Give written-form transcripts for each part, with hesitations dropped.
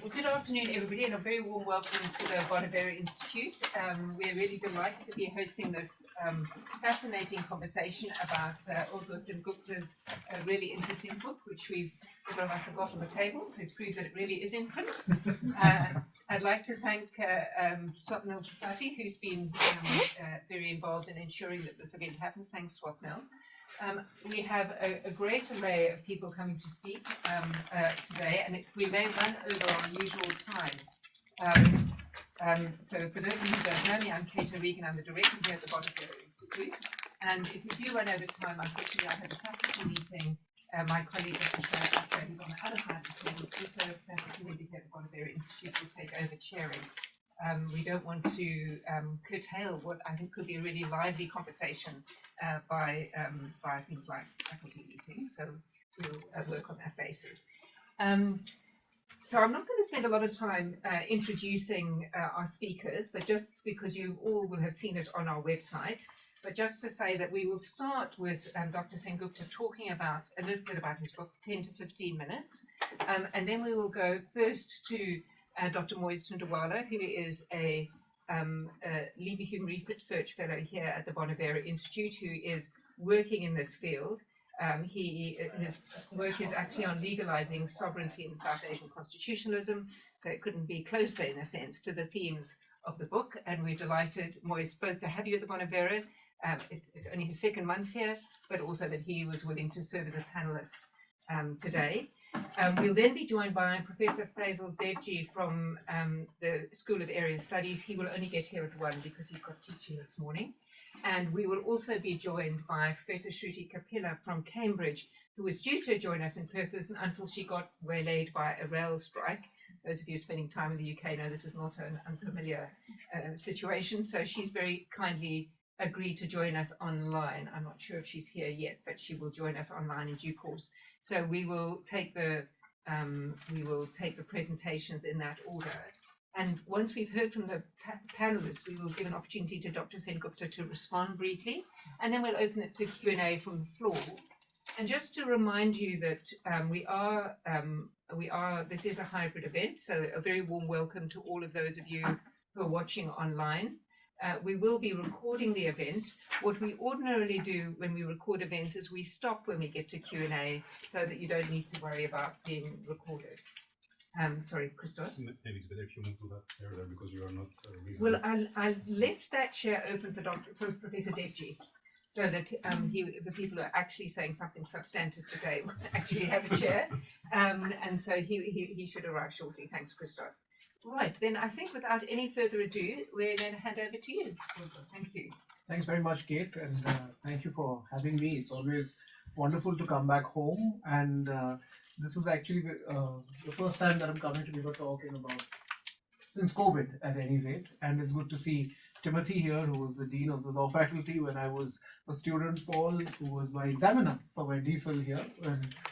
Well, good afternoon, everybody, and a very warm welcome to the Bonavero Institute. We're really delighted to be hosting this fascinating conversation about Arghya Sengupta's really interesting book, which several of us have got on the table to prove that it really is in print. I'd like to thank Swapnil Tripathi, who's been very involved in ensuring that this event happens. Thanks, Swapnil. We have a great array of people coming to speak today, and we may run over our usual time. So for those of you who don't know me, I'm Kate O'Regan. I'm the director here at the Bonavero Institute. And if we do run over time, unfortunately, I have a faculty meeting. My colleague, Dr Arghya, who's on the other side of the table, also a faculty member here at the Bonavero Institute, will take over chairing. We don't want to curtail what I think could be a really lively conversation by things like faculty meetings, so we'll work on that basis. So I'm not going to spend a lot of time introducing our speakers, but just because you all will have seen it on our website, but just to say that we will start with Dr. Sengupta talking about a little bit about his book, 10 to 15 minutes, and then we will go first to Dr. Moise Tundawala, who is a Human Research Fellow here at the Bonavero Institute, who is working in this field. His work is actually on legalizing sovereignty in South Asian constitutionalism, so it couldn't be closer, in a sense, to the themes of the book. And we're delighted, Moise, both to have you at the Bonavero. It's only his second month here, but also that he was willing to serve as a panelist today. We'll then be joined by Professor Faisal Devji from the School of Area Studies. He will only get here at 1 because he's got teaching this morning. And we will also be joined by Professor Shruti Kapila from Cambridge, who was due to join us in person until she got waylaid by a rail strike. Those of you spending time in the UK know this is not an unfamiliar situation. So she's very kindly agreed to join us online. I'm not sure if she's here yet, but she will join us online in due course. So we will take the presentations in that order. And once we've heard from the panelists, we will give an opportunity to Dr. Sengupta to respond briefly, and then we'll open it to Q&A from the floor. And just to remind you that this is a hybrid event, so a very warm welcome to all of those of you who are watching online. We will be recording the event. What we ordinarily do when we record events is we stop when we get to Q&A so that you don't need to worry about being recorded. Sorry, Christos? Maybe it's better if you move to that chair there because you are not Well, I left that chair open for Professor Devji so that the people who are actually saying something substantive today will actually have a chair. And so he should arrive shortly. Thanks, Christos. Right, then I think without any further ado, we're going to hand over to you. Thank you. Thanks very much, Kate, and thank you for having me. It's always wonderful to come back home, and this is actually the first time that I'm coming to give a talk since COVID, at any rate, and it's good to see Timothy here, who was the Dean of the Law Faculty when I was a student, Paul, who was my examiner for my DPhil here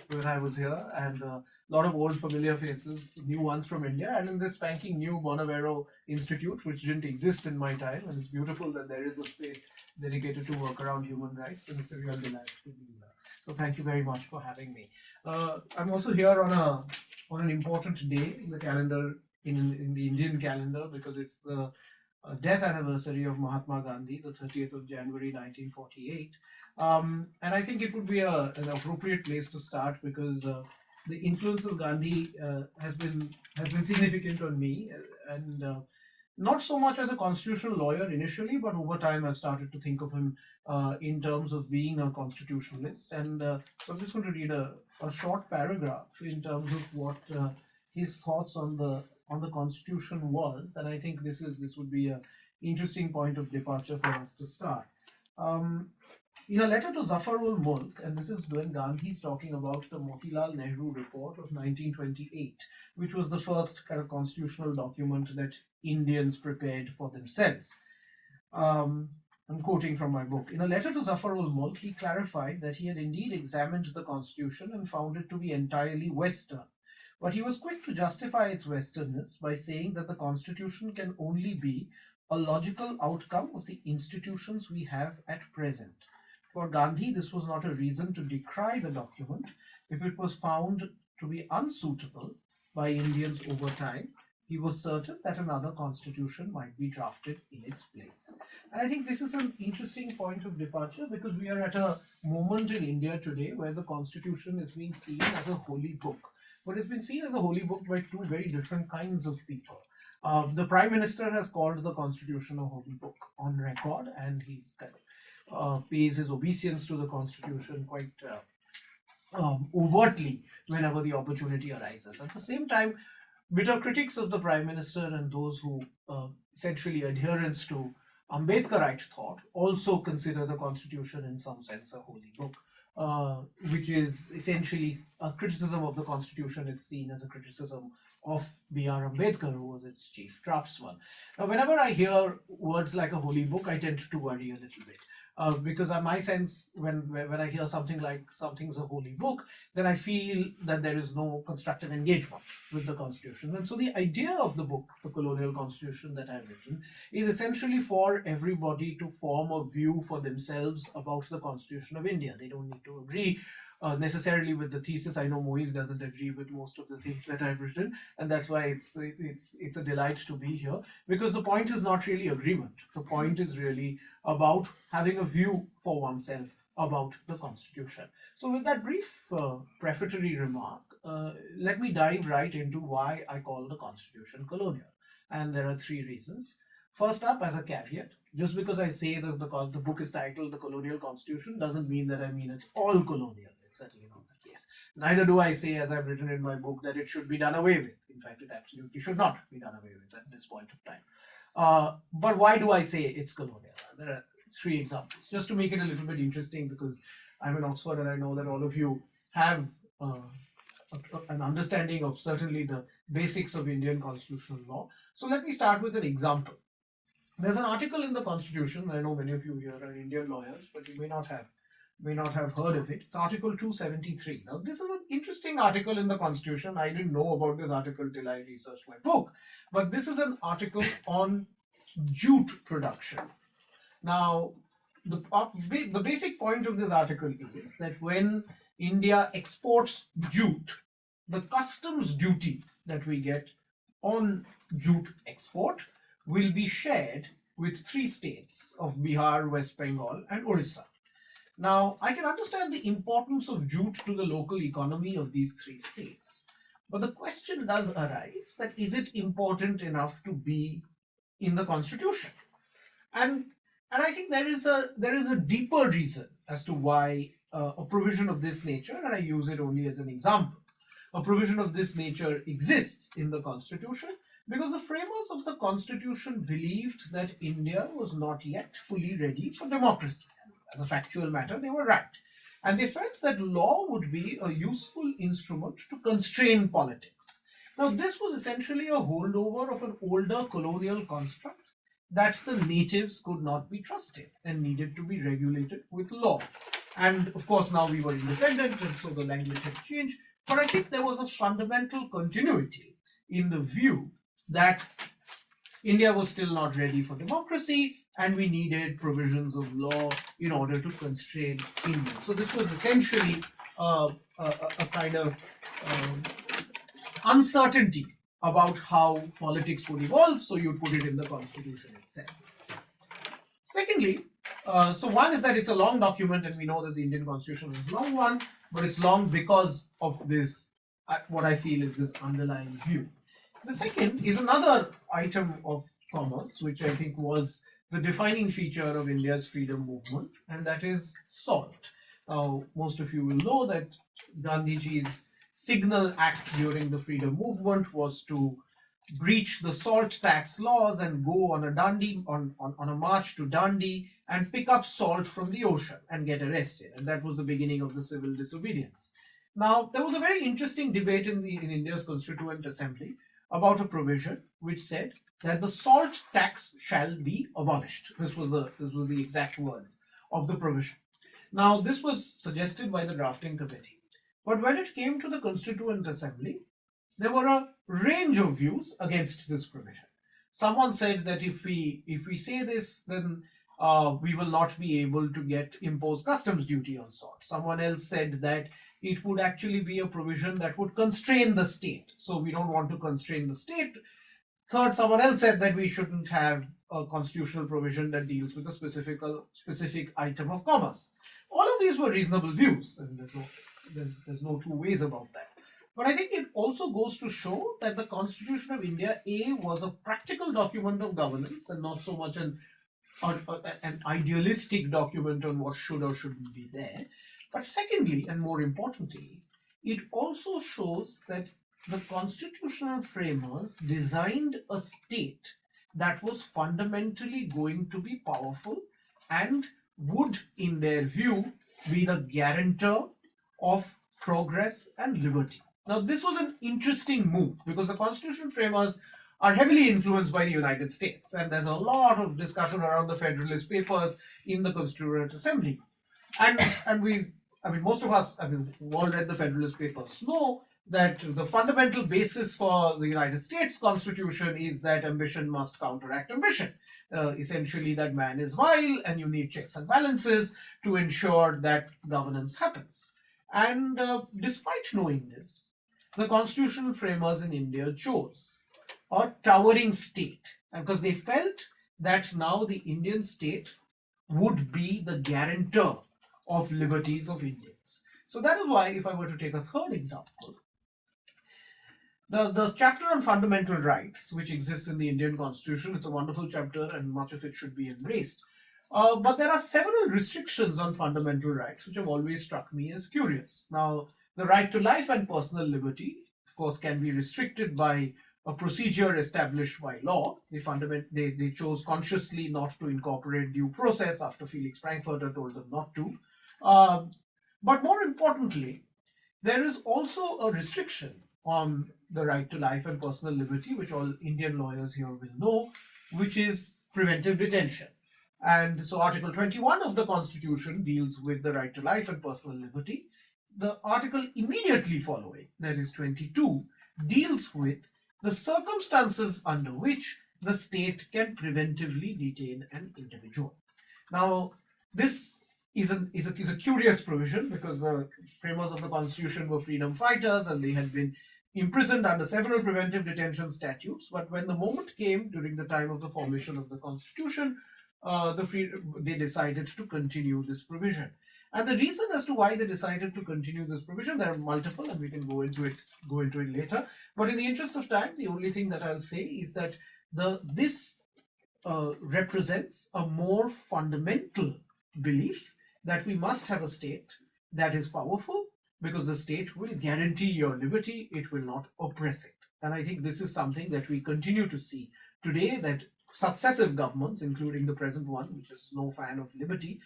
when I was here, and a lot of old familiar faces, new ones from India, and in this spanking new Bonavero Institute, which didn't exist in my time, and it's beautiful that there is a space dedicated to work around human rights, and it's a real delight to be here. So thank you very much for having me. I'm also here on an important day in the calendar, in the Indian calendar, because it's the death anniversary of Mahatma Gandhi, the 30th of January 1948. And I think it would be an appropriate place to start because the influence of Gandhi has been significant on me, and not so much as a constitutional lawyer initially, but over time I've started to think of him in terms of being a constitutionalist. And so I'm just going to read a short paragraph in terms of what his thoughts on the Constitution was, and I think this would be an interesting point of departure for us to start. In a letter to Zafar-ul-Mulk, and this is when Gandhi is talking about the Motilal Nehru report of 1928, which was the first kind of constitutional document that Indians prepared for themselves. I'm quoting from my book. In a letter to Zafar-ul-Mulk, he clarified that he had indeed examined the Constitution and found it to be entirely Western. But he was quick to justify its Westernness by saying that the Constitution can only be a logical outcome of the institutions we have at present. For Gandhi, this was not a reason to decry the document if it was found to be unsuitable, by Indians over time, he was certain that another constitution might be drafted in its place. And I think this is an interesting point of departure because we are at a moment in India today where the constitution is being seen as a holy book. But it's been seen as a holy book by two very different kinds of people. The Prime Minister has called the constitution a holy book on record, and he's kind of pays his obeisance to the constitution quite overtly whenever the opportunity arises. At the same time, bitter critics of the Prime Minister and those who essentially adherents to Ambedkarite thought also consider the Constitution in some sense a holy book, which is essentially a criticism of the Constitution is seen as a criticism of B.R. Ambedkar, who was its chief draftsman. Now, whenever I hear words like a holy book, I tend to worry a little bit. Because my sense when I hear something like something's a holy book, then I feel that there is no constructive engagement with the Constitution. And so the idea of the book, the Colonial Constitution that I've written, is essentially for everybody to form a view for themselves about the Constitution of India. They don't need to agree necessarily with the thesis. I know Moise doesn't agree with most of the things that I've written, and that's why it's a delight to be here, because the point is not really agreement. The point is really about having a view for oneself about the Constitution. So with that brief prefatory remark, let me dive right into why I call the Constitution colonial. And there are three reasons. First up, as a caveat, just because I say that the book is titled The Colonial Constitution doesn't mean that I mean it's all colonial. It's certainly not the case. Neither do I say, as I've written in my book, that it should be done away with. In fact, it absolutely should not be done away with at this point of time. But why do I say it's colonial? There are three examples, just to make it a little bit interesting, because I'm in Oxford and I know that all of you have an understanding of certainly the basics of Indian constitutional law. So let me start with an example. There's an article in the Constitution. I know many of you here are Indian lawyers, but you may not have heard of it. It's Article 273. Now, this is an interesting article in the Constitution. I didn't know about this article till I researched my book. But this is an article on jute production. Now, the basic point of this article is that when India exports jute, the customs duty that we get on jute export will be shared with three states of Bihar, West Bengal, and Orissa. Now, I can understand the importance of jute to the local economy of these three states, but the question does arise that is it important enough to be in the Constitution? And I think there is a deeper reason as to why a provision of this nature, and I use it only as an example, a provision of this nature exists in the Constitution, because the framers of the Constitution believed that India was not yet fully ready for democracy. As a factual matter, they were right. And they felt that law would be a useful instrument to constrain politics. Now, this was essentially a holdover of an older colonial construct that the natives could not be trusted and needed to be regulated with law. And of course, now we were independent, and so the language had changed. But I think there was a fundamental continuity in the view that India was still not ready for democracy and we needed provisions of law in order to constrain India. So this was essentially a kind of uncertainty about how politics would evolve, so you put it in the Constitution itself. Secondly, so one is that it's a long document, and we know that the Indian Constitution is a long one, but it's long because of this, what I feel is this underlying view. The second is another item of commerce, which I think was the defining feature of India's freedom movement, and that is salt. Now, most of you will know that Gandhiji's signal act during the freedom movement was to breach the salt tax laws and go on a march to Dandi and pick up salt from the ocean and get arrested. And that was the beginning of the civil disobedience. Now, there was a very interesting debate in India's Constituent Assembly about a provision which said that the salt tax shall be abolished. This was the exact words of the provision. Now, this was suggested by the drafting committee. But when it came to the Constituent Assembly, there were a range of views against this provision. Someone said that if we say this, then we will not be able to impose customs duty on salt. Someone else said that it would actually be a provision that would constrain the state. So we don't want to constrain the state. Third, someone else said that we shouldn't have a constitutional provision that deals with a specific item of commerce. All of these were reasonable views, and there's no two ways about that. But I think it also goes to show that the Constitution of India, A, was a practical document of governance and not so much an idealistic document on what should or shouldn't be there. But secondly, and more importantly, it also shows that the constitutional framers designed a state that was fundamentally going to be powerful and would, in their view, be the guarantor of progress and liberty. Now, this was an interesting move because the constitutional framers are heavily influenced by the United States, and there's a lot of discussion around the Federalist Papers in the Constituent Assembly. Most of us, who all read the Federalist Papers, know that the fundamental basis for the United States Constitution is that ambition must counteract ambition. Essentially, that man is vile, and you need checks and balances to ensure that governance happens. And despite knowing this, the constitutional framers in India chose a towering state, and because they felt that now the Indian state would be the guarantor of liberties of Indians. So that is why, if I were to take a third example, the chapter on fundamental rights, which exists in the Indian Constitution, it's a wonderful chapter and much of it should be embraced. But there are several restrictions on fundamental rights which have always struck me as curious. Now, the right to life and personal liberty, of course, can be restricted by a procedure established by law. They chose consciously not to incorporate due process after Felix Frankfurter told them not to. But more importantly, there is also a restriction on the right to life and personal liberty, which all Indian lawyers here will know, which is preventive detention. And so Article 21 of the Constitution deals with the right to life and personal liberty. The article immediately following, that is 22, deals with the circumstances under which the state can preventively detain an individual. Now, this is a curious provision because the framers of the Constitution were freedom fighters and they had been imprisoned under several preventive detention statutes. But when the moment came during the time of the formation of the Constitution, they decided to continue this provision. And the reason as to why they decided to continue this provision, there are multiple, and we can go into it later. But in the interest of time, the only thing that I'll say is that this represents a more fundamental belief that we must have a state that is powerful, because the state will guarantee your liberty, it will not oppress it. And I think this is something that we continue to see today, that successive governments, including the present one, which is no fan of liberty,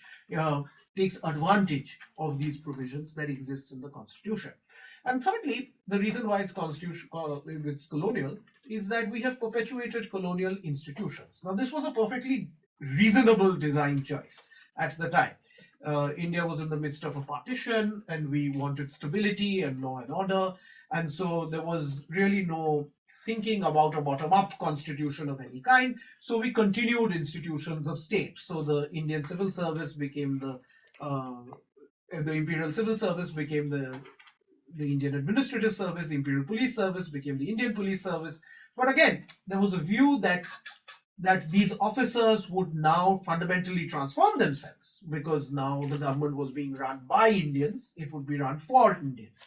takes advantage of these provisions that exist in the Constitution. And thirdly, the reason why it's colonial is that we have perpetuated colonial institutions. Now, this was a perfectly reasonable design choice at the time. India was in the midst of a partition and we wanted stability and law and order. And so there was really no thinking about a bottom-up constitution of any kind. So we continued institutions of state. So the Indian Civil Service became the Imperial Civil Service became the Indian Administrative Service, the Imperial Police Service became the Indian Police Service. But again, there was a view that these officers would now fundamentally transform themselves, because now the government was being run by Indians, it would be run for Indians.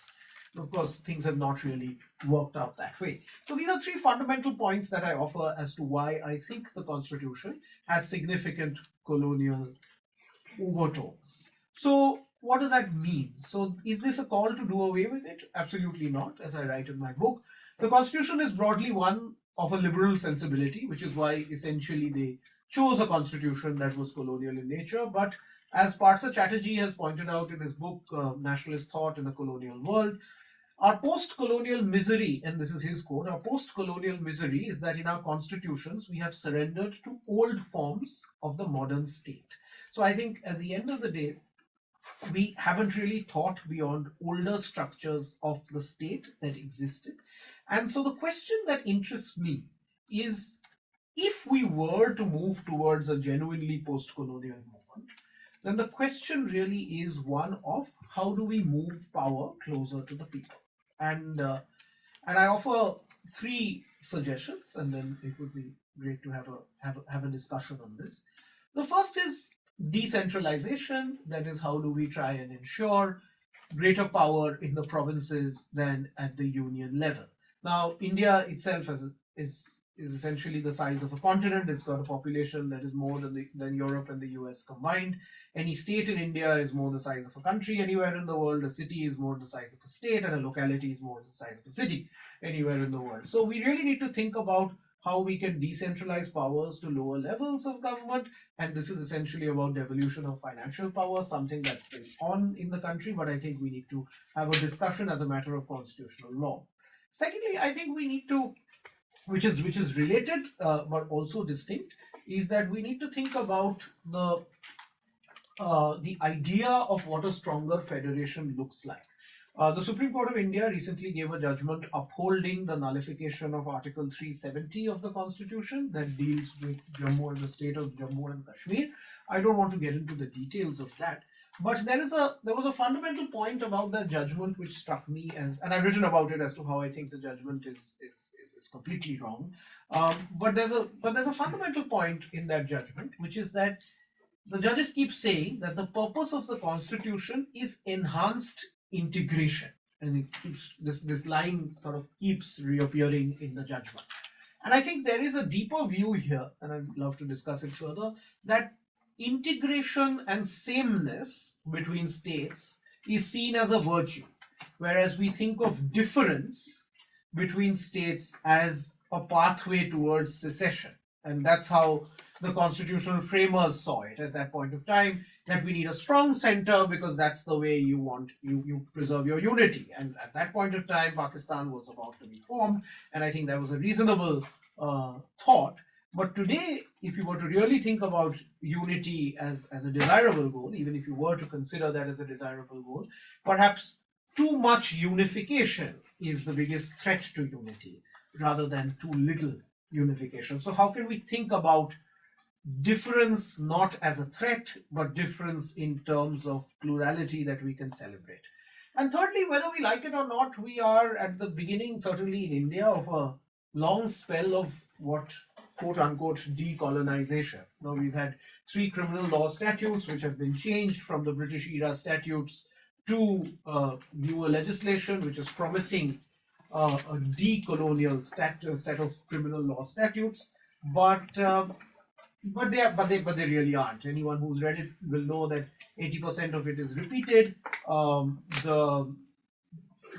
Of course, things have not really worked out that way. So these are three fundamental points that I offer as to why I think the Constitution has significant colonial overtones. So what does that mean? So is this a call to do away with it? Absolutely not, as I write in my book. The Constitution is broadly one of a liberal sensibility, which is why essentially they chose a constitution that was colonial in nature. But as Partha Chatterjee has pointed out in his book, Nationalist Thought in a Colonial World, our post-colonial misery, and this is his quote, our post-colonial misery is that in our constitutions we have surrendered to old forms of the modern state. So I think at the end of the day, we haven't really thought beyond older structures of the state that existed. And so the question that interests me is if we were to move towards a genuinely post-colonial movement, then the question really is one of how do we move power closer to the people? And I offer three suggestions, and then it would be great to have a discussion on this. The first is decentralization. That is, how do we try and ensure greater power in the provinces than at the union level? Now, India itself is essentially the size of a continent. It's got a population that is more than Europe and the US combined. Any state in India is more the size of a country anywhere in the world. A city is more the size of a state, and a locality is more the size of a city anywhere in the world. So we really need to think about how we can decentralize powers to lower levels of government. And this is essentially about devolution of financial power, something that's been on in the country, but I think we need to have a discussion as a matter of constitutional law. Secondly, I think we need to, which is related but also distinct, is that we need to think about the idea of what a stronger federation looks like. The Supreme Court of India recently gave a judgment upholding the nullification of Article 370 of the Constitution that deals with Jammu and the state of Jammu and Kashmir. I don't want to get into the details of that, but there was a fundamental point about that judgment which struck me as, and I've written about it as to how I think the judgment is completely wrong. But there's a fundamental point in that judgment, which is that the judges keep saying that the purpose of the Constitution is enhanced integration, and it keeps, this line sort of keeps reappearing in the judgment. And I think there is a deeper view here, and I'd love to discuss it further, that integration and sameness between states is seen as a virtue, whereas we think of difference between states as a pathway towards secession. And that's how the constitutional framers saw it at that point of time, that we need a strong center because that's the way you preserve your unity. And at that point of time, Pakistan was about to be formed, and I think that was a reasonable thought. But today, if you were to really think about unity as a desirable goal, even if you were to consider that as a desirable goal, perhaps too much unification is the biggest threat to unity rather than too little unification. So how can we think about difference not as a threat, but difference in terms of plurality that we can celebrate? And thirdly, whether we like it or not, we are at the beginning, certainly in India, of a long spell of what quote unquote decolonization. Now, we've had 3 criminal law statutes which have been changed from the British era statutes to newer legislation which is promising a decolonial set of criminal law statutes, but they really aren't. Anyone who's read it will know that 80% of it is repeated.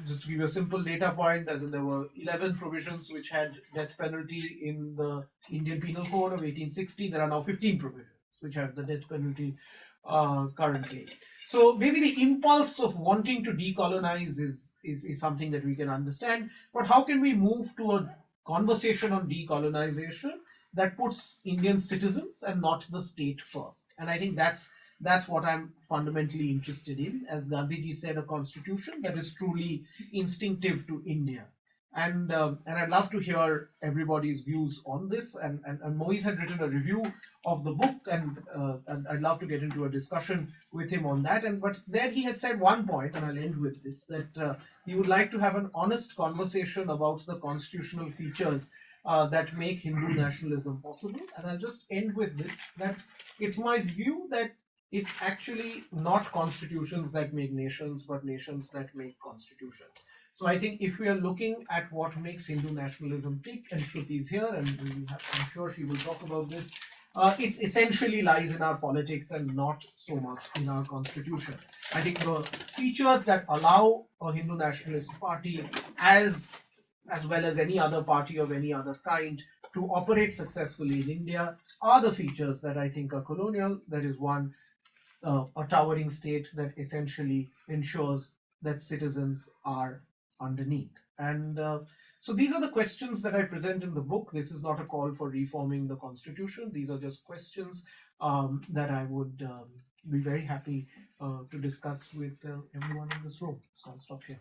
Just to give you a simple data point, as in there were 11 provisions which had death penalty in the Indian Penal Code of 1860. There are now 15 provisions which have the death penalty currently. So maybe the impulse of wanting to decolonize is something that we can understand, but how can we move to a conversation on decolonization that puts Indian citizens and not the state first? And I think that's what I'm fundamentally interested in. As Gandhiji said, a constitution that is truly instinctive to India. And I'd love to hear everybody's views on this. And Moise had written a review of the book, and I'd love to get into a discussion with him on that. But there he had said one point, and I'll end with this, that he would like to have an honest conversation about the constitutional features that make Hindu nationalism possible. And I'll just end with this, that it's my view that it's actually not constitutions that make nations, but nations that make constitutions. So I think if we are looking at what makes Hindu nationalism tick, and Shruti is here, and I'm sure she will talk about this, it essentially lies in our politics and not so much in our constitution. I think the features that allow a Hindu nationalist party, as well as any other party of any other kind, to operate successfully in India are the features that I think are colonial. That is one, a towering state that essentially ensures that citizens are underneath. And so these are the questions that I present in the book. This is not a call for reforming the constitution. These are just questions that I would be very happy to discuss with everyone in this room. So I'll stop here.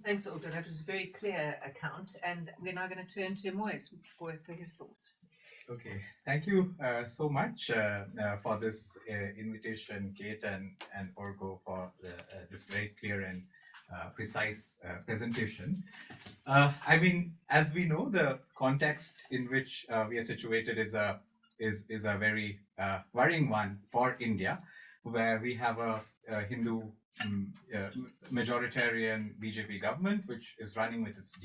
Thanks, Aldo. That was a very clear account. And we're now going to turn to Moise for his thoughts. Okay, thank you so much for this invitation, Kate and Orgo, for this very clear and precise presentation. I mean, as we know, the context in which we are situated is a very worrying one for India, where we have a Hindu majoritarian BJP government, which is running with its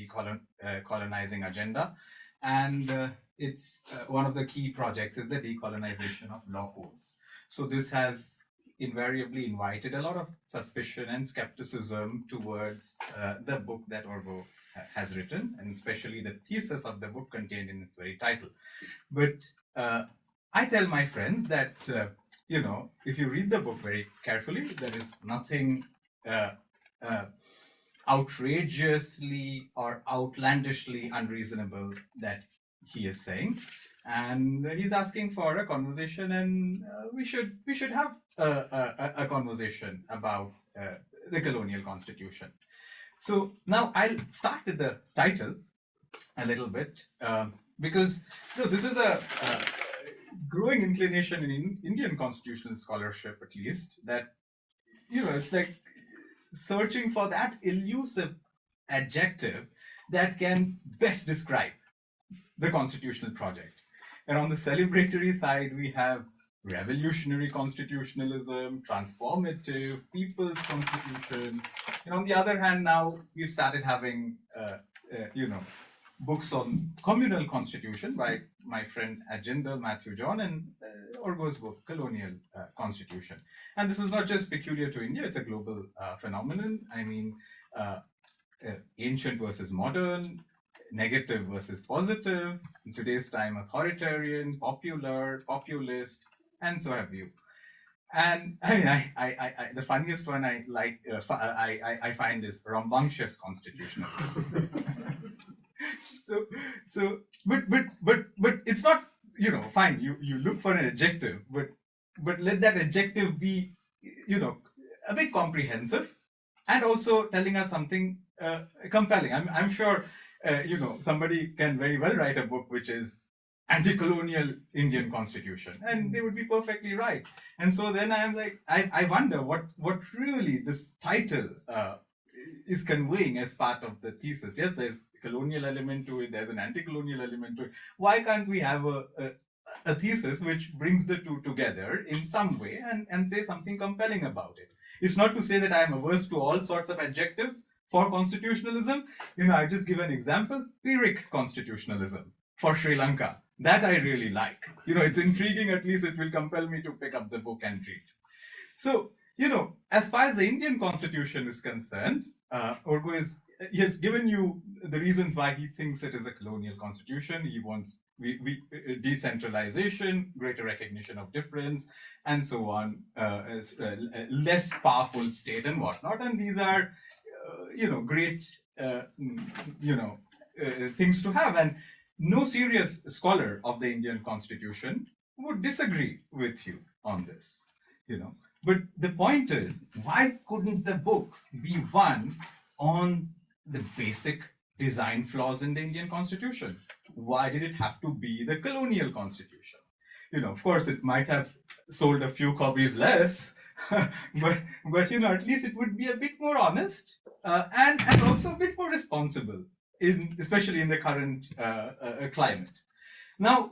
colonizing agenda, and it's one of the key projects is the decolonization of law courts. So this has invariably invited a lot of suspicion and skepticism towards the book that Orgo has written, and especially the thesis of the book contained in its very title. But I tell my friends that, if you read the book very carefully, there is nothing outrageously or outlandishly unreasonable that he is saying. And he's asking for a conversation, and we should have a conversation about the colonial constitution. So now I'll start with the title a little bit, because this is a growing inclination in Indian constitutional scholarship, at least, that it's like searching for that elusive adjective that can best describe the constitutional project. And on the celebratory side, we have revolutionary constitutionalism, transformative, people's constitution. And on the other hand, now we've started having, books on communal constitution by my friend Ajindal, Matthew John, and Orgo's book, Colonial Constitution. And this is not just peculiar to India, it's a global phenomenon. I mean, ancient versus modern, negative versus positive, in today's time authoritarian, popular, populist, and so have you. And I mean, I the funniest one I like, I find is rambunctious constitutionalism. but it's not, fine. You look for an adjective, but let that adjective be, a bit comprehensive, and also telling us something compelling. I'm sure, somebody can very well write a book which is anti-colonial Indian constitution, and they would be perfectly right. And so then I am like, I wonder what really this title is conveying as part of the thesis. Yes, there's a colonial element to it, there's an anti-colonial element to it. Why can't we have a thesis which brings the two together in some way and say something compelling about it? It's not to say that I am averse to all sorts of adjectives for constitutionalism. I just give an example: Pyrrhic constitutionalism for Sri Lanka. That I really like. It's intriguing. At least it will compel me to pick up the book and read. So, as far as the Indian constitution is concerned, Orgo he has given you the reasons why he thinks it is a colonial constitution. He wants decentralization, greater recognition of difference, and so on, less powerful state and whatnot. And these are, great, things to have. And no serious scholar of the Indian constitution would disagree with you on this, But the point is, why couldn't the book be one on the basic design flaws in the Indian constitution? Why did it have to be the colonial constitution? Of course, it might have sold a few copies less, but at least it would be a bit more honest, and also a bit more responsible, especially in the current climate. Now,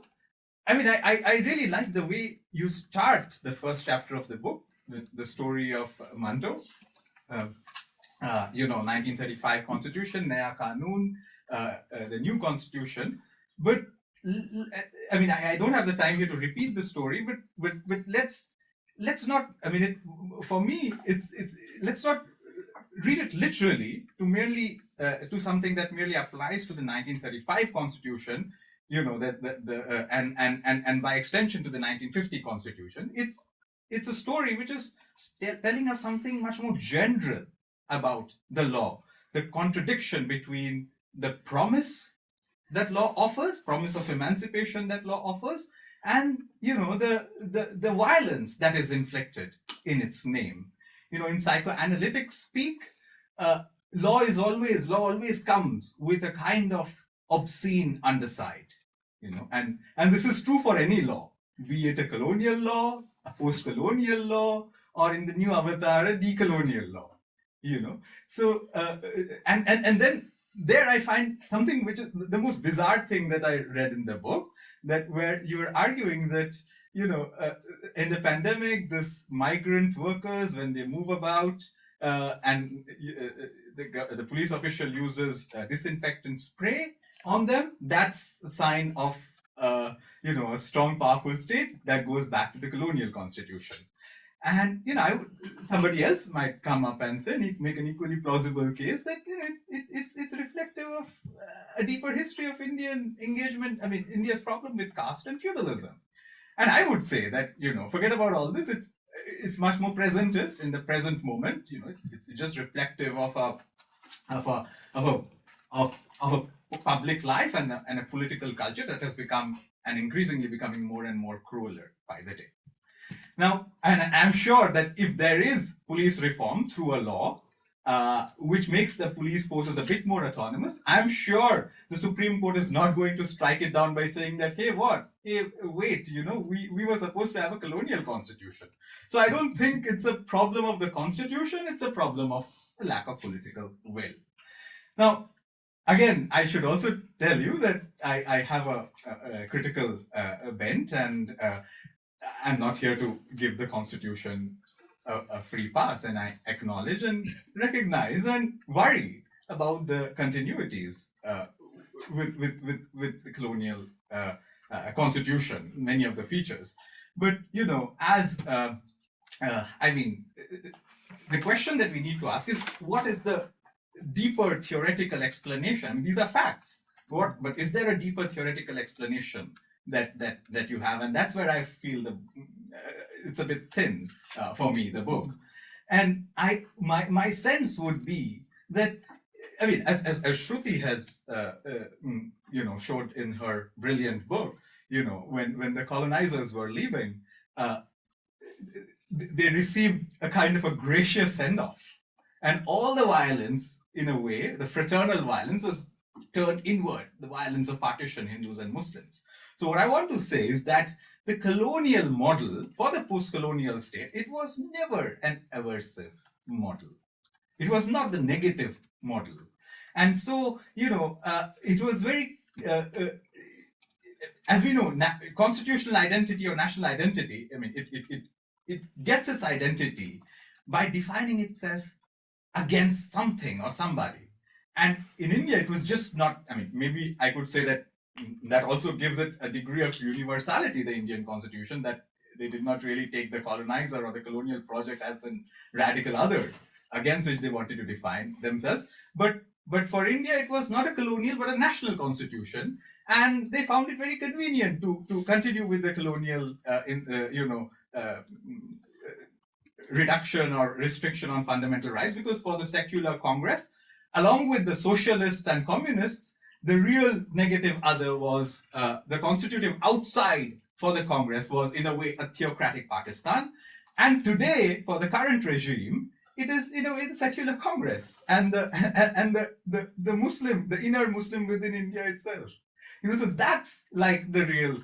I mean, I really like the way you start the first chapter of the book with the story of Manto. 1935 Constitution, Naya Kanun, the new Constitution. But I mean, I don't have the time here to repeat the story, but let's not. I mean, for me, it's let's not read it literally to merely to something that merely applies to the 1935 Constitution. And by extension to the 1950 Constitution. It's a story which is telling us something much more general about the law, the contradiction between the promise that law offers, promise of emancipation that law offers, and the violence that is inflicted in its name. In psychoanalytic speak, law always comes with a kind of obscene underside. and this is true for any law, be it a colonial law, a post-colonial law, or in the new avatar, a decolonial law. So and then there I find something which is the most bizarre thing that I read in the book, that where you were arguing that in the pandemic, this migrant workers, when they move about and the police official uses disinfectant spray on them, that's a sign of a strong, powerful state that goes back to the colonial constitution. And somebody else might come up and say, make an equally plausible case that it's reflective of a deeper history of Indian engagement. I mean, India's problem with caste and feudalism. And I would say that forget about all this. It's much more presentist in the present moment. It's just reflective of a public life and a political culture that has become and increasingly becoming more and more crueler by the day. Now, and I'm sure that if there is police reform through a law, which makes the police forces a bit more autonomous, I'm sure the Supreme Court is not going to strike it down by saying that, hey, wait, we were supposed to have a colonial constitution. So I don't think it's a problem of the constitution, it's a problem of the lack of political will. Now, again, I should also tell you that I have a critical bent, and I'm not here to give the Constitution a free pass, and I acknowledge and recognize and worry about the continuities with the colonial Constitution, many of the features. But as I mean, the question that we need to ask is, what is the deeper theoretical explanation? I mean, these are facts. But is there a deeper theoretical explanation that you have? And that's where I feel it's a bit thin for me, the book. And my sense would be that, I mean, as Shruti has showed in her brilliant book, when the colonizers were leaving, they received a kind of a gracious send-off, and all the violence, in a way, the fraternal violence, was turned inward, the violence of partition, Hindus and Muslims. So what I want to say is that the colonial model for the post-colonial state, it was never an aversive model. It was not the negative model. And so, it was very, as we know, constitutional identity or national identity, I mean, it gets its identity by defining itself against something or somebody. And in India, it was just not, I mean, maybe I could say that also gives it a degree of universality, the Indian constitution, that they did not really take the colonizer or the colonial project as a radical other against which they wanted to define themselves. But for India, it was not a colonial, but a national constitution. And they found it very convenient to continue with the colonial, reduction or restriction on fundamental rights, because for the secular Congress, along with the socialists and communists, the real negative other was the constitutive outside for the Congress was, in a way, a theocratic Pakistan. And today, for the current regime, it is, in a way, the secular Congress and the Muslim, the inner Muslim within India itself. So that's like the real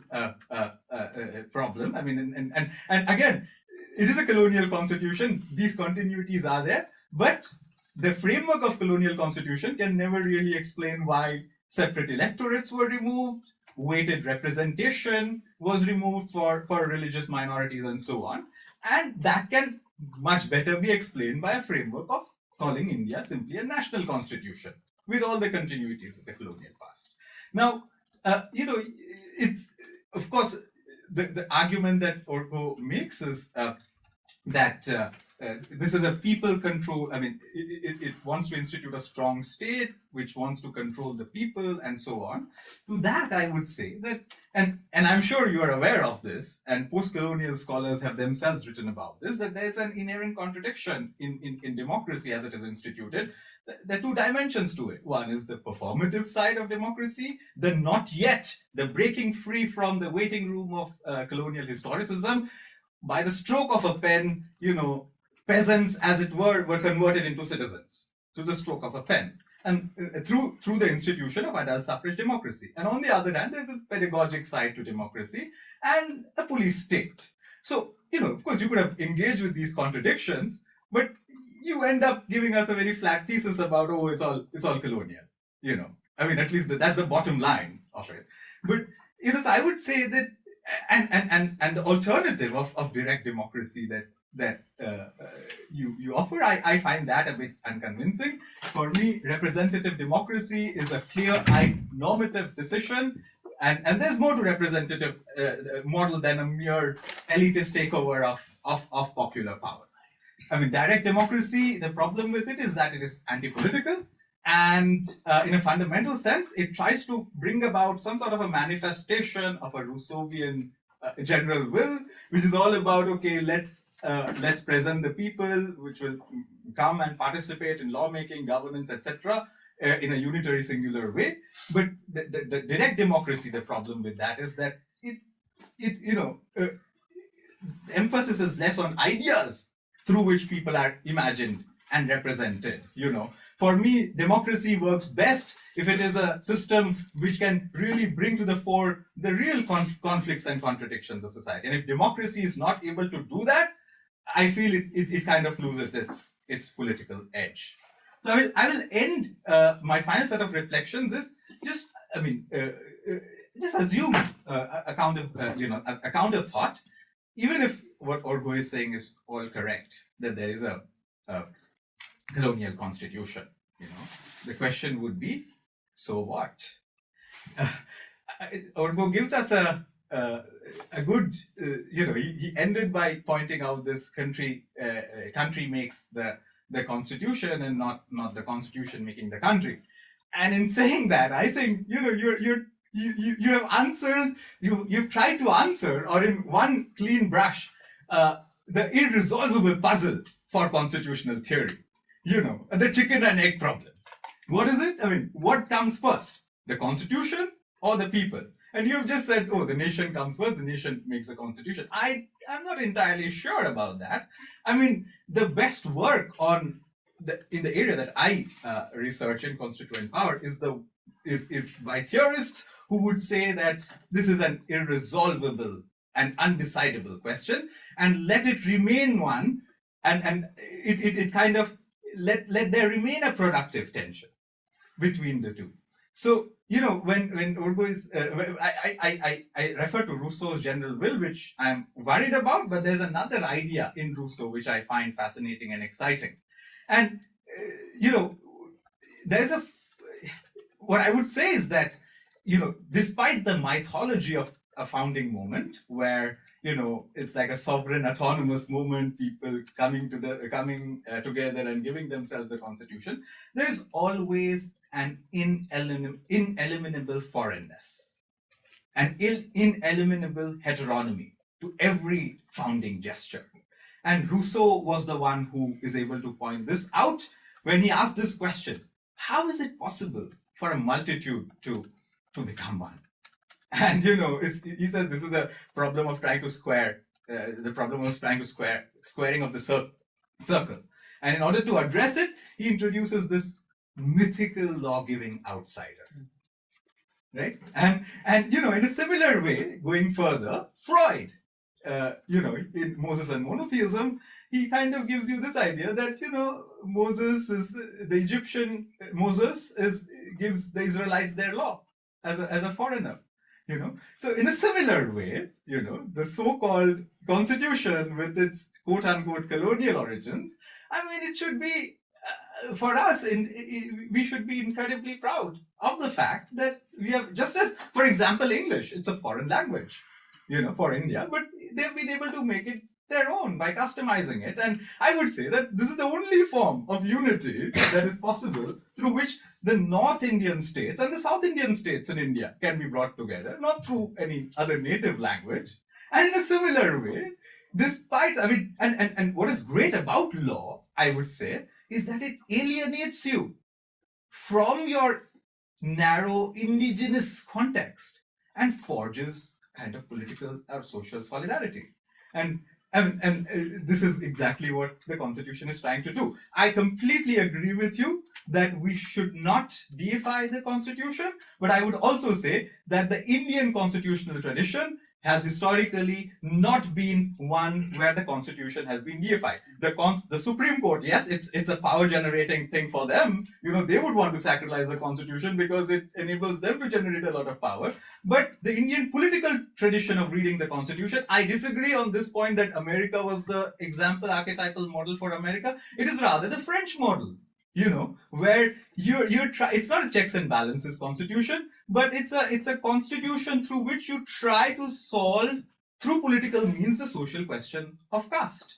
problem. I mean, and again, it is a colonial constitution. These continuities are there, but the framework of colonial constitution can never really explain why separate electorates were removed, weighted representation was removed for religious minorities, and so on. And that can much better be explained by a framework of calling India simply a national constitution with all the continuities of the colonial past. Now, it's, of course, the argument that Orko makes is that this is a people control. I mean, it wants to institute a strong state which wants to control the people and so on. To that, I would say that, and I'm sure you are aware of this, and post-colonial scholars have themselves written about this, that there is an inherent contradiction in democracy as it is instituted. There are two dimensions to it. One is the performative side of democracy, the not yet, the breaking free from the waiting room of colonial historicism. By the stroke of a pen, peasants, as it were converted into citizens, to the stroke of a pen. and through the institution of adult suffrage democracy. And on the other hand, there's this pedagogic side to democracy and a police state. So, of course, you could have engaged with these contradictions, but you end up giving us a very flat thesis about, oh, it's all colonial. I mean, at least that's the bottom line of it. But so I would say that, and the alternative of direct democracy that you offer, I find that a bit unconvincing. For me, representative democracy is a clear normative decision, and there's more to representative model than a mere elitist takeover of popular power. I mean, direct democracy, the problem with it is that it is anti-political, and in a fundamental sense, it tries to bring about some sort of a manifestation of a Rousseauian general will, which is all about, okay, let's present the people, which will come and participate in lawmaking, governance, etc., in a unitary, singular way. But the direct democracy, the problem with that is that the emphasis is less on ideas through which people are imagined and represented. For me, democracy works best if it is a system which can really bring to the fore the real conflicts and contradictions of society. And if democracy is not able to do that, I feel it kind of loses its political edge. So I will end my final set of reflections is just assume a counter thought, even if what Arghya is saying is all correct, that there is a colonial constitution. The question would be, so what? Arghya gives us a good, he ended by pointing out this country makes the constitution and not the constitution making the country. And in saying that, I think you have answered, you've tried to answer, or in one clean brush, the irresolvable puzzle for constitutional theory. The chicken and egg problem. What is it? I mean, what comes first, the constitution or the people? And you've just said, oh, the nation comes first, the nation makes the constitution. I'm not entirely sure about that. I mean, the best work in the area that I research in constituent power is by theorists who would say that this is an irresolvable and undecidable question, and let it remain one, and it kind of let there remain a productive tension between the two. So when Arghya is, I refer to Rousseau's general will, which I'm worried about, but there's another idea in Rousseau which I find fascinating and exciting, and there's what I would say is that despite the mythology of a founding moment where it's like a sovereign autonomous movement, people coming together and giving themselves the constitution, there's always an ineliminable foreignness, an ineliminable heteronomy to every founding gesture. And Rousseau was the one who is able to point this out when he asked this question: how is it possible for a multitude to become one? And he says this is a problem of trying to square squaring of the circle. And in order to address it, he introduces this mythical law-giving outsider, right? And in a similar way, going further, Freud, in Moses and Monotheism, he kind of gives you this idea that Moses gives the Israelites their law as a foreigner. So in a similar way, the so-called constitution with its quote-unquote colonial origins, I mean, it should be for us, we should be incredibly proud of the fact that we have, just as, for example, English, it's a foreign language, for India, but they've been able to make it their own by customizing it. And I would say that this is the only form of unity that is possible through which the North Indian states and the South Indian states in India can be brought together, not through any other native language. And in a similar way, despite, I mean, and what is great about law, I would say, is that it alienates you from your narrow indigenous context and forges kind of political or social solidarity. And And this is exactly what the Constitution is trying to do. I completely agree with you that we should not deify the Constitution, but I would also say that the Indian constitutional tradition has historically not been one where the Constitution has been deified. The Supreme Court, yes, it's a power generating thing for them. They would want to sacralize the Constitution because it enables them to generate a lot of power. But the Indian political tradition of reading the Constitution, I disagree on this point that America was the example archetypal model for America. It is rather the French model, where you try. It's not a checks and balances constitution, but it's a constitution through which you try to solve through political means the social question of caste.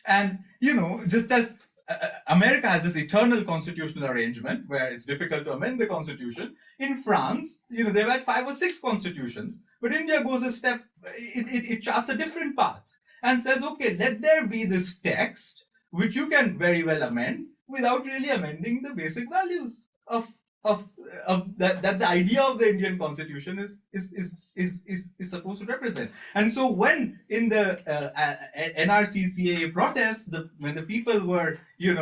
And just as America has this eternal constitutional arrangement where it's difficult to amend the constitution. In France, they've had 5 or 6 constitutions, but India goes a step. It charts a different path and says, okay, let there be this text which you can very well amend without really amending the basic values of that the idea of the Indian Constitution is supposed to represent. And so when in the NRCCA protests, when the people were, you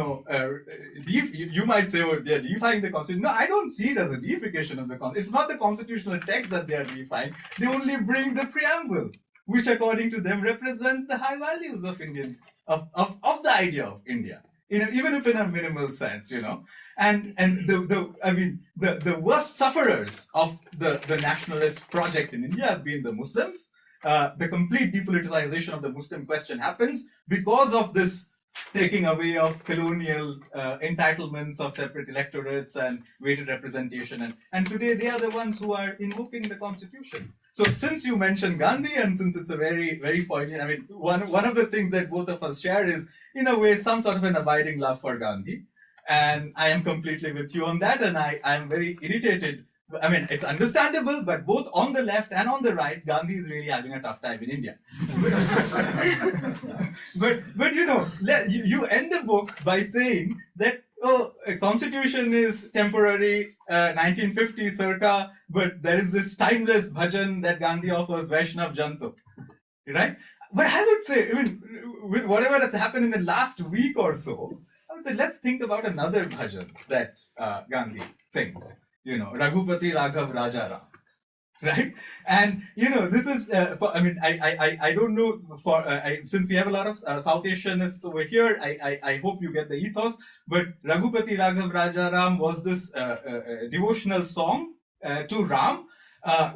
might say, oh, they're deifying the Constitution. No, I don't see it as a deification of the Constitution. It's not the constitutional text that they are deifying. They only bring the preamble, which according to them represents the high values of Indian, of the idea of India. Even if in a minimal sense, and the worst sufferers of the nationalist project in India have been the Muslims. The complete depoliticization of the Muslim question happens because of this taking away of colonial entitlements of separate electorates and weighted representation, and today they are the ones who are invoking the Constitution. So since you mentioned Gandhi, and since it's a very, very poignant, one of the things that both of us share is, in a way, some sort of an abiding love for Gandhi. And I am completely with you on that, and I am very irritated. It's understandable, but both on the left and on the right, Gandhi is really having a tough time in India. but you end the book by saying that, a constitution is temporary, 1950 circa, but there is this timeless bhajan that Gandhi offers, Vaishnav Janto, right? But I would say, with whatever has happened in the last week or so, I would say let's think about another bhajan that Gandhi sings, Raghupati Raghav Raja Ram. Right, and this is. I don't know. Since we have a lot of South Asianists over here, I hope you get the ethos. But Raghupati Raghav Raja Ram was this devotional song to Ram,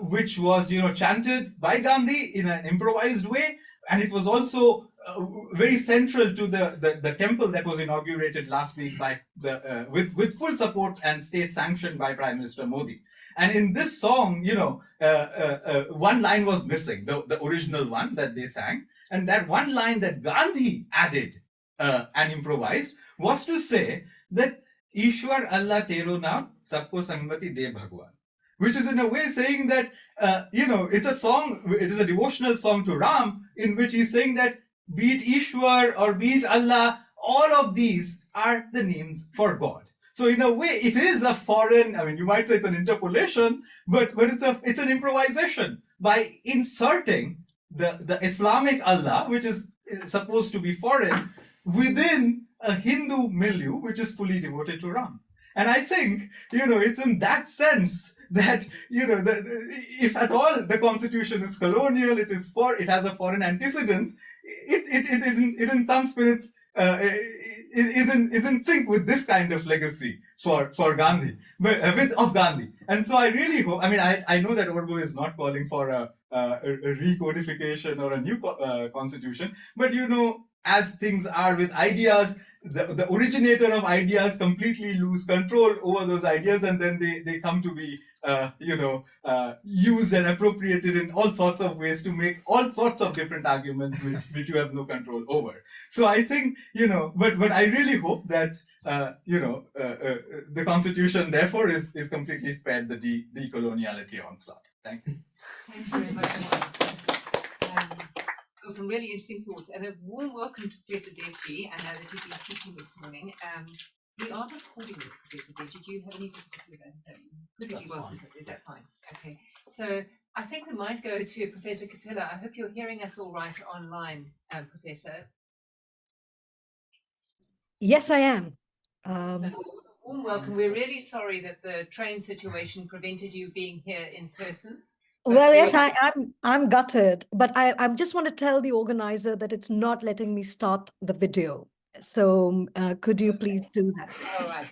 which was chanted by Gandhi in an improvised way, and it was also very central to the temple that was inaugurated last week by with full support and state sanctioned by Prime Minister Modi. And in this song, one line was missing, the original one that they sang. And that one line that Gandhi added and improvised was to say that Ishwar Allah Tero Naam Sabko Sangmati De Bhagwan, which is in a way saying that, it's a song, it is a devotional song to Ram, in which he's saying that be it Ishwar or be it Allah, all of these are the names for God. So in a way, it is a foreign, you might say it's an interpolation, but it's an improvisation by inserting the Islamic Allah, which is supposed to be foreign, within a Hindu milieu, which is fully devoted to Ram. And I think, it's in that sense that, if at all the Constitution is colonial, it has a foreign antecedent, it in some spirits is in sync with this kind of legacy for Gandhi, of Gandhi. And so I really hope, I know that Orgo is not calling for a recodification or a new constitution, but as things are with ideas, the originator of ideas completely lose control over those ideas, and then they come to be used and appropriated in all sorts of ways to make all sorts of different arguments which you have no control over. So I think, but I really hope that, the Constitution therefore is completely spared the decoloniality onslaught. Thank you. Thanks very much. Some really interesting thoughts, and a warm welcome to Professor Devji. I know that you've been teaching this morning. We are recording this, Professor Devji. Do you have any difficulty with that? Could you welcome? Is that fine? Okay. So I think we might go to Professor Kapila. I hope you're hearing us all right online, Professor. Yes, I am. So, warm welcome. We're really sorry that the train situation prevented you being here in person. Well, yes, I'm gutted, but I just want to tell the organizer that it's not letting me start the video. So could you please do that? All right.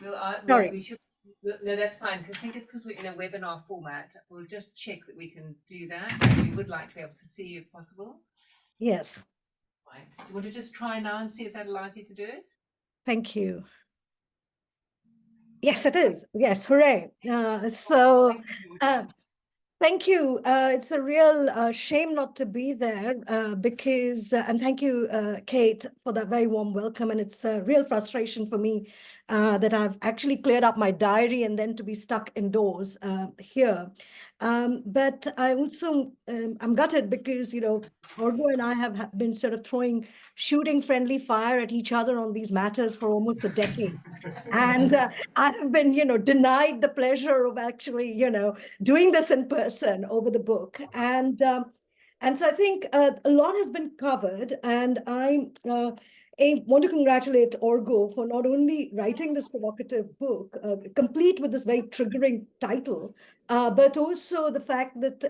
Sorry. We should. No, that's fine. Because I think it's because we're in a webinar format. We'll just check that we can do that. We would like to be able to see you if possible. Yes. Right. Do you want to just try now and see if that allows you to do it? Thank you. Yes, it is. Yes, hooray. Thank you. It's a real shame not to be there because, and thank you, Kate, for that very warm welcome. And it's a real frustration for me that I've actually cleared up my diary and then to be stuck indoors here. But I also, I'm gutted because, Arghya and I have been sort of shooting friendly fire at each other on these matters for almost a decade. And I have been, denied the pleasure of actually, doing this in person over the book. And so I think a lot has been covered. And I want to congratulate Arghya for not only writing this provocative book, complete with this very triggering title, but also the fact that,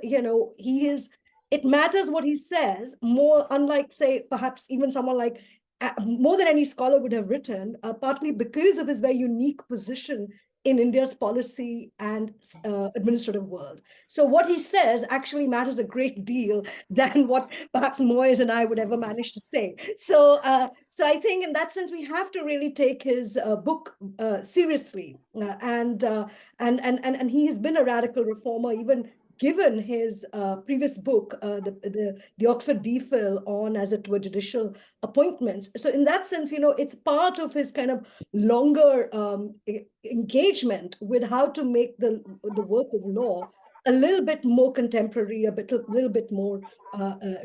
it matters what he says more, unlike, say, perhaps even someone like more than any scholar would have written, partly because of his very unique position in India's policy and administrative world. So what he says actually matters a great deal than what perhaps Moyes and I would ever manage to say. So I think in that sense, we have to really take his book seriously. And he has been a radical reformer, even given his previous book, the Oxford DPhil on, as it were, judicial appointments. So in that sense, it's part of his kind of longer engagement with how to make the work of law a little bit more contemporary, a little bit more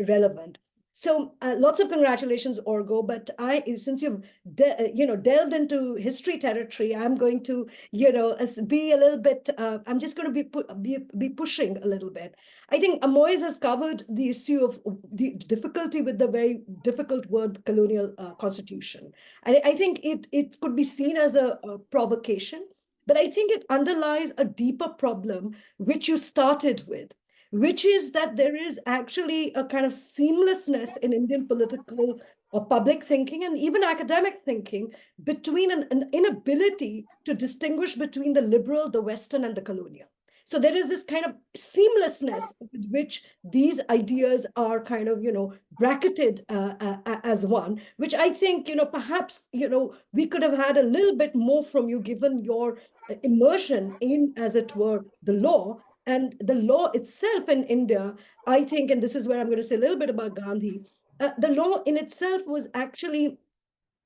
relevant. So lots of congratulations, Arghya. But since you've delved into history territory, I'm going to be a little bit. I'm just going to be pushing a little bit. I think Moyes has covered the issue of the difficulty with the very difficult word colonial constitution. And I think it could be seen as a provocation, but I think it underlies a deeper problem, which you started with, which is that there is actually a kind of seamlessness in Indian political or public thinking and even academic thinking between an inability to distinguish between the liberal, the Western, and the colonial. So there is this kind of seamlessness with which these ideas are kind of, bracketed as one, which I think, perhaps, we could have had a little bit more from you, given your immersion in, as it were, the law. And the law itself in India, I think, and this is where I'm going to say a little bit about Gandhi, the law in itself was actually,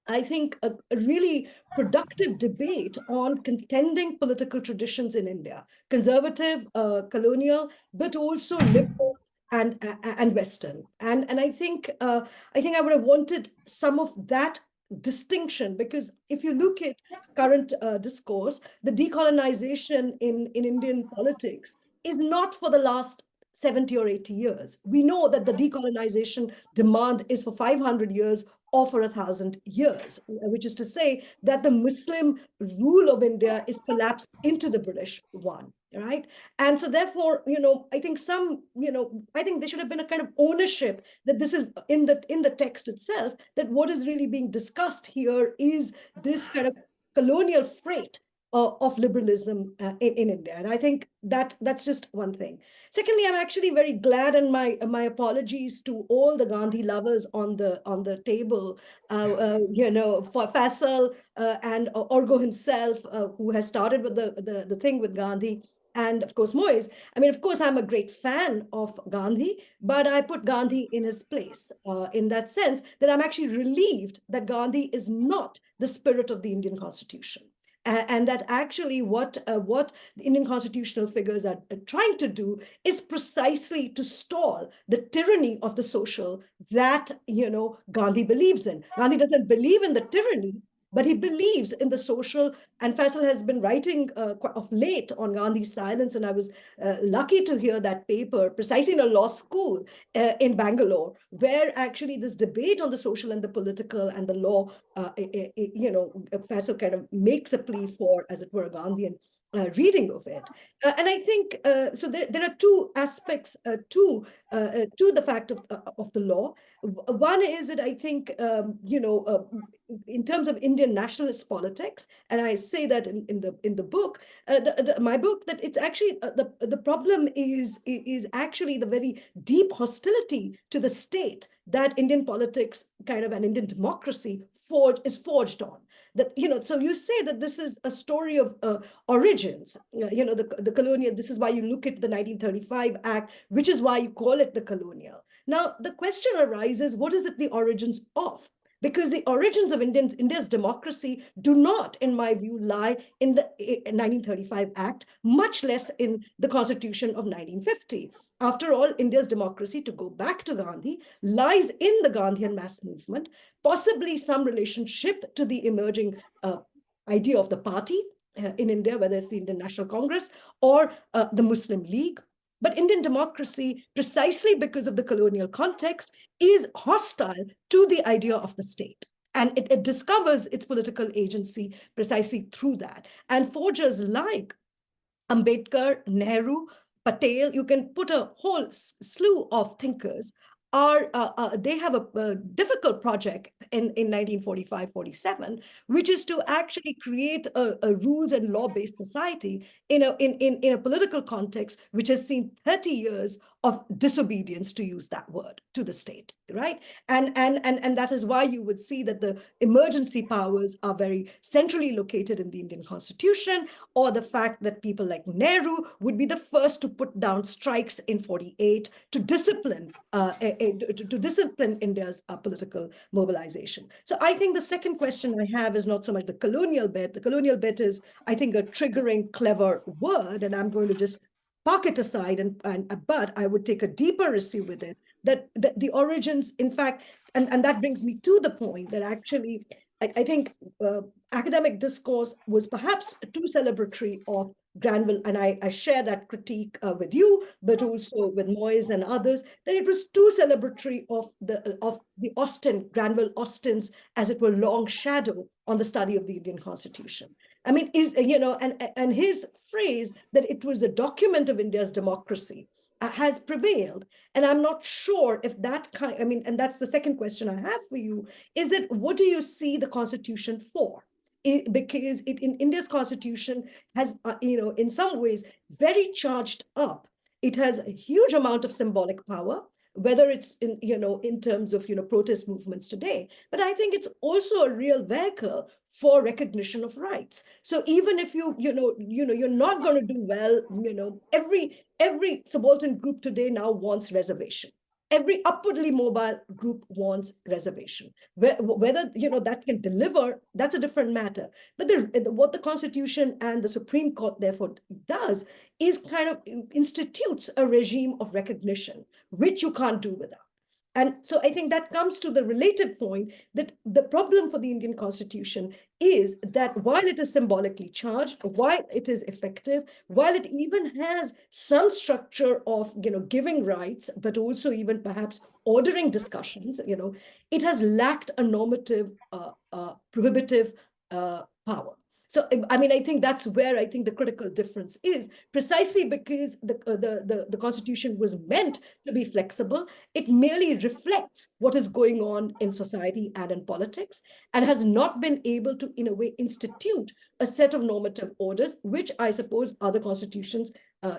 I think, a really productive debate on contending political traditions in India, conservative, colonial, but also liberal and Western. And I think I would have wanted some of that distinction, because if you look at current discourse, the decolonization in Indian politics is not for the last 70 or 80 years. We know that the decolonization demand is for 500 years or for 1,000 years, which is to say that the Muslim rule of India is collapsed into the British one, right? And so therefore, I think I think there should have been a kind of ownership that this is in the text itself, that what is really being discussed here is this kind of colonial freight of liberalism in India. And I think that's just one thing. Secondly, I'm actually very glad, and my apologies to all the Gandhi lovers on the table, for Faisal and Arghya himself, who has started with the thing with Gandhi, and of course Moyes. I mean, of course, I'm a great fan of Gandhi, but I put Gandhi in his place in that sense that I'm actually relieved that Gandhi is not the spirit of the Indian Constitution. And that actually what the Indian constitutional figures are trying to do is precisely to stall the tyranny of the social that, Gandhi believes in. Gandhi doesn't believe in the tyranny, but he believes in the social. And Faisal has been writing of late on Gandhi's silence, and I was lucky to hear that paper precisely in a law school in Bangalore, where actually this debate on the social and the political and the law, Faisal kind of makes a plea for, as it were, a Gandhian reading of it. And I think so. There are two aspects to the fact of the law. One is that I think in terms of Indian nationalist politics, and I say that in the book, my book, that it's actually the problem is actually the very deep hostility to the state that Indian politics, kind of an Indian democracy, is forged on. That, so you say that this is a story of origins, the colonial. This is why you look at the 1935 Act, which is why you call it the colonial. Now, the question arises, what is it the origins of? Because the origins of India's democracy do not, in my view, lie in the 1935 Act, much less in the Constitution of 1950. After all, India's democracy, to go back to Gandhi, lies in the Gandhian mass movement, possibly some relationship to the emerging idea of the party in India, whether it's the Indian National Congress or the Muslim League. But Indian democracy, precisely because of the colonial context, is hostile to the idea of the state. And it discovers its political agency precisely through that. And forgers like Ambedkar, Nehru, Patel, you can put a whole slew of thinkers, they have a difficult project in 1945-47, which is to actually create a rules and law-based society in a political context which has seen 30 years of disobedience, to use that word, to the state, right? And that is why you would see that the emergency powers are very centrally located in the Indian Constitution, or the fact that people like Nehru would be the first to put down strikes in 48 to discipline India's political mobilization. So I think the second question I have is not so much the colonial bit. The colonial bit is, I think, a triggering, clever word, and I'm going to just park it aside, but I would take a deeper issue with it, that the origins, in fact, and that brings me to the point that actually I think academic discourse was perhaps too celebratory of Granville, and I share that critique with you, but also with Moyes and others, that it was too celebratory of the Granville Austin's, as it were, long shadow on the study of the Indian Constitution. I mean, and his phrase that it was a document of India's democracy has prevailed. And I'm not sure if and that's the second question I have for you, is that what do you see the Constitution for? Because in India's Constitution has, in some ways, very charged up. It has a huge amount of symbolic power, whether it's in terms of protest movements today, but I think it's also a real vehicle for recognition of rights. So even if you're not going to do well, every subaltern group today now wants reservation. Every upwardly mobile group wants reservation. Whether that can deliver, that's a different matter. But what the Constitution and the Supreme Court therefore does is kind of institutes a regime of recognition, which you can't do without. And so I think that comes to the related point, that the problem for the Indian Constitution is that while it is symbolically charged, while it is effective, while it even has some structure of giving rights, but also even perhaps ordering discussions, it has lacked a normative, prohibitive power. So, I mean, I think that's where I think the critical difference is, precisely because the Constitution was meant to be flexible. It merely reflects what is going on in society and in politics, and has not been able to, in a way, institute a set of normative orders, which I suppose other constitutions,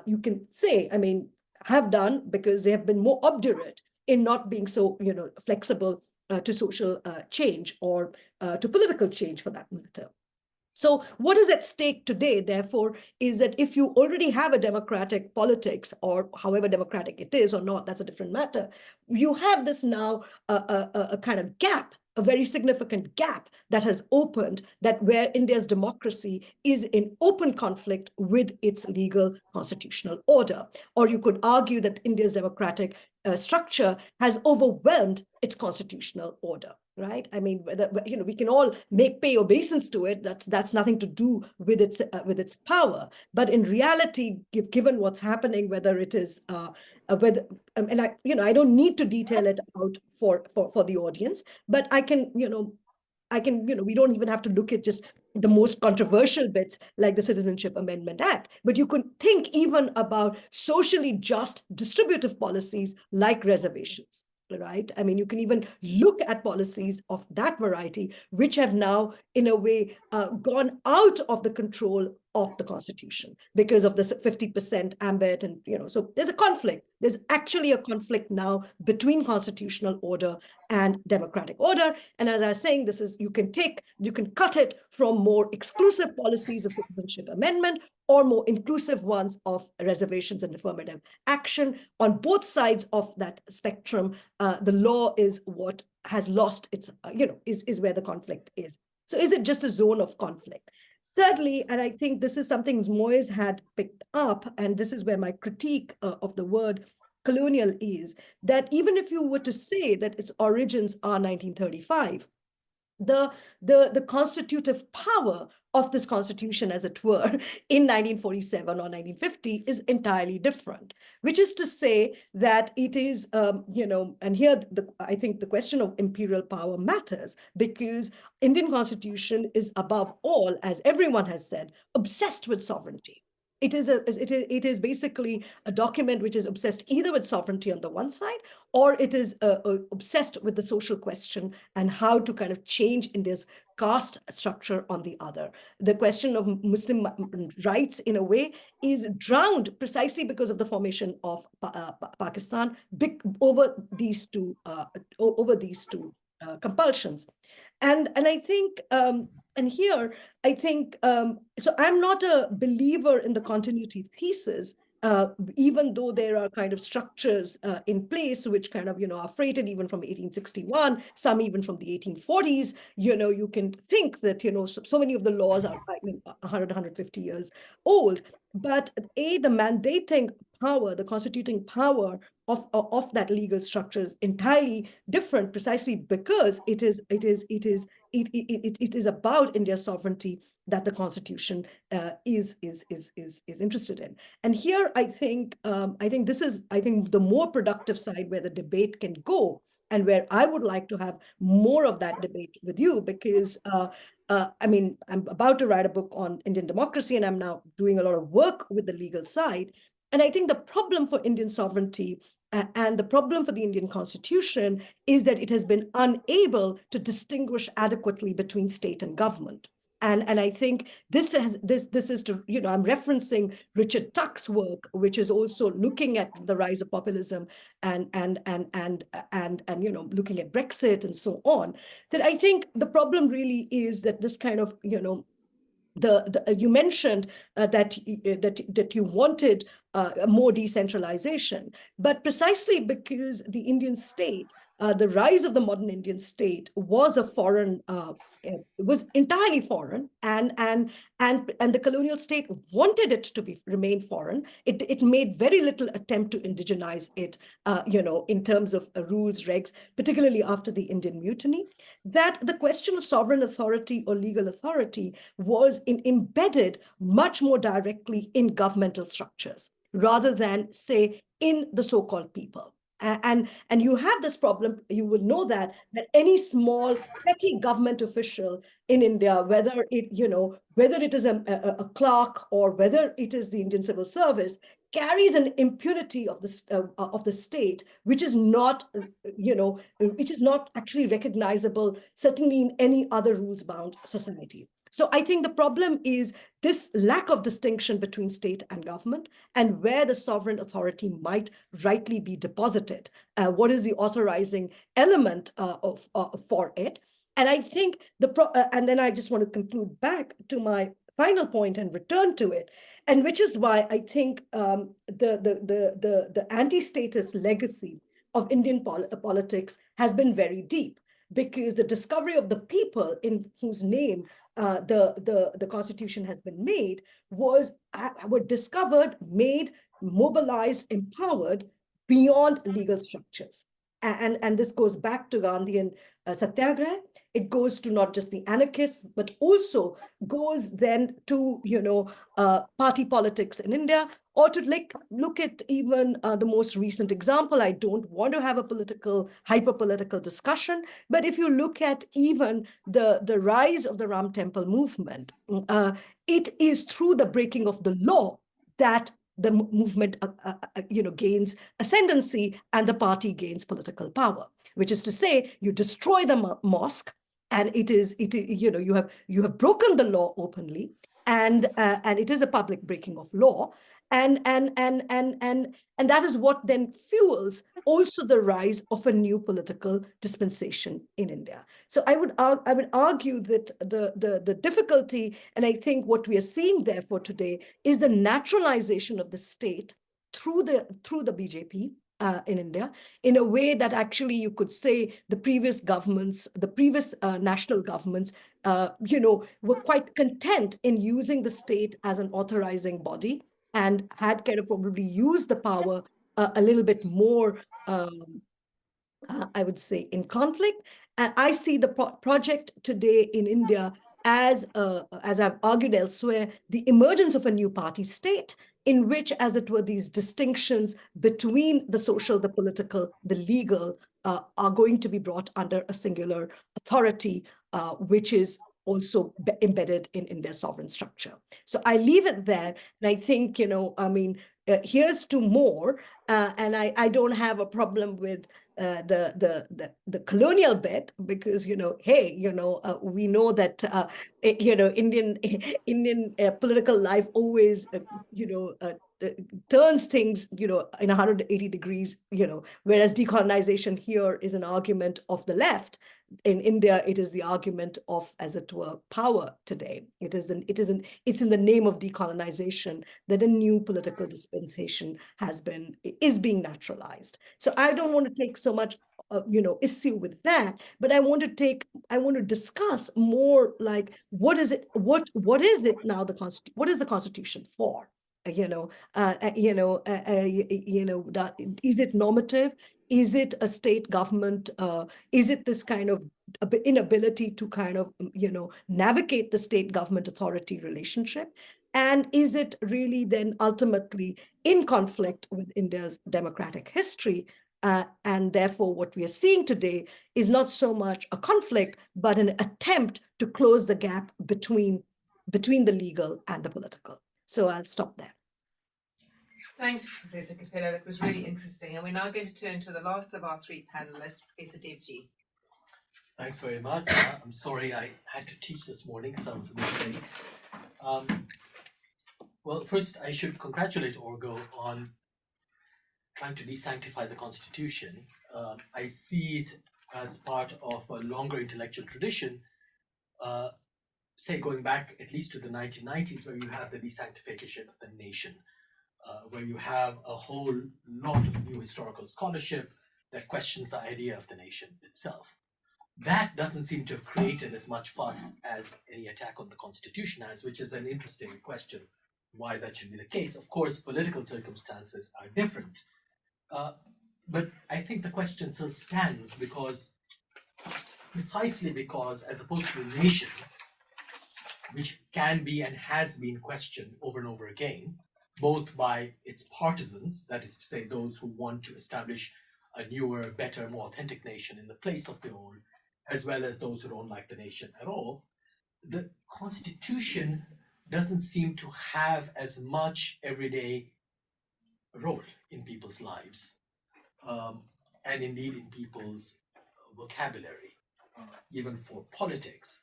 you can say, I mean, have done, because they have been more obdurate in not being so, flexible to social change or to political change, for that matter. So what is at stake today, therefore, is that if you already have a democratic politics, or however democratic it is or not, that's a different matter, you have this now a kind of gap, a very significant gap that has opened, that where India's democracy is in open conflict with its legal constitutional order. Or you could argue that India's democratic structure has overwhelmed its constitutional order. right? I mean, we can all make pay obeisance to it. That's nothing to do with its power. But in reality, given what's happening, whether it is whether and I don't need to detail it out for the audience, but I can we don't even have to look at just the most controversial bits like the Citizenship Amendment Act, but you could think even about socially just distributive policies like reservations, right? I mean, you can even look at policies of that variety, which have now, in a way, gone out of the control of the Constitution because of this 50% ambit. And, so there's a conflict. There's actually a conflict now between constitutional order and democratic order. And as I was saying, you can cut it from more exclusive policies of citizenship amendment or more inclusive ones of reservations and affirmative action. On both sides of that spectrum, the law is what has lost its, is where the conflict is. So is it just a zone of conflict? Thirdly, and I think this is something Moyes had picked up, and this is where my critique of the word colonial is, that even if you were to say that its origins are 1935, the constitutive power of this constitution, as it were, in 1947 or 1950 is entirely different, which is to say that it is, and here I think the question of imperial power matters, because Indian constitution is above all, as everyone has said, obsessed with sovereignty. It is basically a document which is obsessed either with sovereignty on the one side, or it is obsessed with the social question and how to kind of change India's caste structure on the other. The question of Muslim rights, in a way, is drowned precisely because of the formation of Pakistan over these two compulsions. And I think, and here, I think, so I'm not a believer in the continuity thesis, even though there are kind of structures in place which kind of, are freighted even from 1861, some even from the 1840s. You can think that, so many of the laws are 100, 150 years old. But the mandating power, the constituting power of that legal structure is entirely different, precisely because it is about India's sovereignty that the Constitution is interested in. And here, I think this is the more productive side where the debate can go, and where I would like to have more of that debate with you, because I'm about to write a book on Indian democracy, and I'm now doing a lot of work with the legal side. And I think the problem for Indian sovereignty and the problem for the Indian Constitution is that it has been unable to distinguish adequately between state and government. And I think this is to, I'm referencing Richard Tuck's work, which is also looking at the rise of populism and looking at Brexit and so on. That I think the problem really is that this kind of, you mentioned that you wanted more decentralization, but precisely because the Indian state, the rise of the modern Indian state, was a foreign, was entirely foreign, and the colonial state wanted it to remain foreign. It made very little attempt to indigenize it, in terms of rules, regs, particularly after the Indian Mutiny. That the question of sovereign authority or legal authority was embedded much more directly in governmental structures, rather than, say, in the so-called people. And you have this problem, you will know that any small petty government official in India, whether it is a clerk or whether it is the Indian civil service, carries an impunity of the state, which is not actually recognizable, certainly in any other rules-bound society. So I think the problem is this lack of distinction between state and government, and where the sovereign authority might rightly be deposited. What is the authorizing element for it? And I think and then I just want to conclude back to my final point and return to it, and which is why I think the anti-statist legacy of Indian politics has been very deep, because the discovery of the people in whose name the Constitution has been made were discovered, made, mobilized, empowered beyond legal structures. and this goes back to Gandhian Satyagraha. It goes to not just the anarchists, but also goes then to, party politics in India, or to look at even the most recent example. I don't want to have a hyper-political discussion, but if you look at even the rise of the Ram Temple movement, it is through the breaking of the law that the movement gains ascendancy and the party gains political power, which is to say you destroy the mosque, and you have broken the law openly, and it is a public breaking of law, and that is what then fuels also the rise of a new political dispensation in India. So I would argue that the difficulty, and I think what we are seeing therefore today, is the naturalization of the state through the BJP in India, in a way that actually you could say the previous governments, the previous national governments, were quite content in using the state as an authorizing body, and had kind of probably used the power a little bit more, I would say, in conflict. And I see the project today in India as I've argued elsewhere, the emergence of a new party state, in which, as it were, these distinctions between the social, the political, the legal are going to be brought under a singular authority, which is also embedded in India's sovereign structure. So I leave it there, and I think, here's to more, and I don't have a problem with the colonial bit, because hey, we know that Indian political life always turns things in 180 degrees, whereas decolonization here is an argument of the left. In India, it is the argument of, as it were, power today. It's in the name of decolonization that a new political dispensation is being naturalized. So I don't want to take so much issue with that, but I want to discuss more, like, what is it now, what is the Constitution for? Is it normative? Is it a state government? Is it this kind of inability to kind of navigate the state government authority relationship? And is it really then ultimately in conflict with India's democratic history? And therefore, what we are seeing today is not so much a conflict, but an attempt to close the gap between the legal and the political. So I'll stop there. Thanks, Professor Capella. That was really interesting. And we're now going to turn to the last of our three panelists, Professor Devji. Thanks very much. I'm sorry I had to teach this morning because I was a bit late. Well, first I should congratulate Orgo on trying to desanctify the Constitution. I see it as part of a longer intellectual tradition, say going back at least to the 1990s, where you have the desanctification of the nation, where you have a whole lot of new historical scholarship that questions the idea of the nation itself. That doesn't seem to have created as much fuss as any attack on the Constitution has, which is an interesting question, why that should be the case. Of course, political circumstances are different. But I think the question still stands precisely because, as opposed to a nation, which can be and has been questioned over and over again, both by its partisans, that is to say, those who want to establish a newer, better, more authentic nation in the place of the old, as well as those who don't like the nation at all, the Constitution doesn't seem to have as much everyday role in people's lives, and indeed in people's vocabulary, even for politics.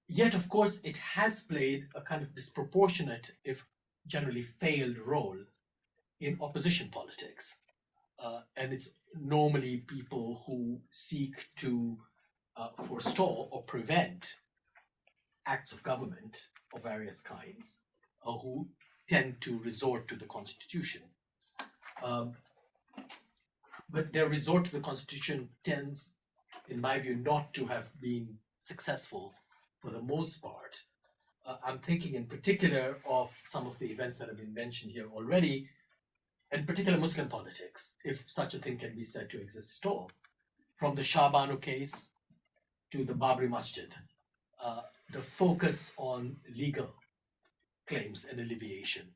Yet, of course, it has played a kind of disproportionate, if generally failed, role in opposition politics. And it's normally people who seek to forestall or prevent acts of government of various kinds, who tend to resort to the Constitution. But their resort to the Constitution tends, in my view, not to have been successful for the most part. I'm thinking in particular of some of the events that have been mentioned here already, in particular Muslim politics, if such a thing can be said to exist at all, from the Shah Banu case to the Babri Masjid, the focus on legal claims and alleviation.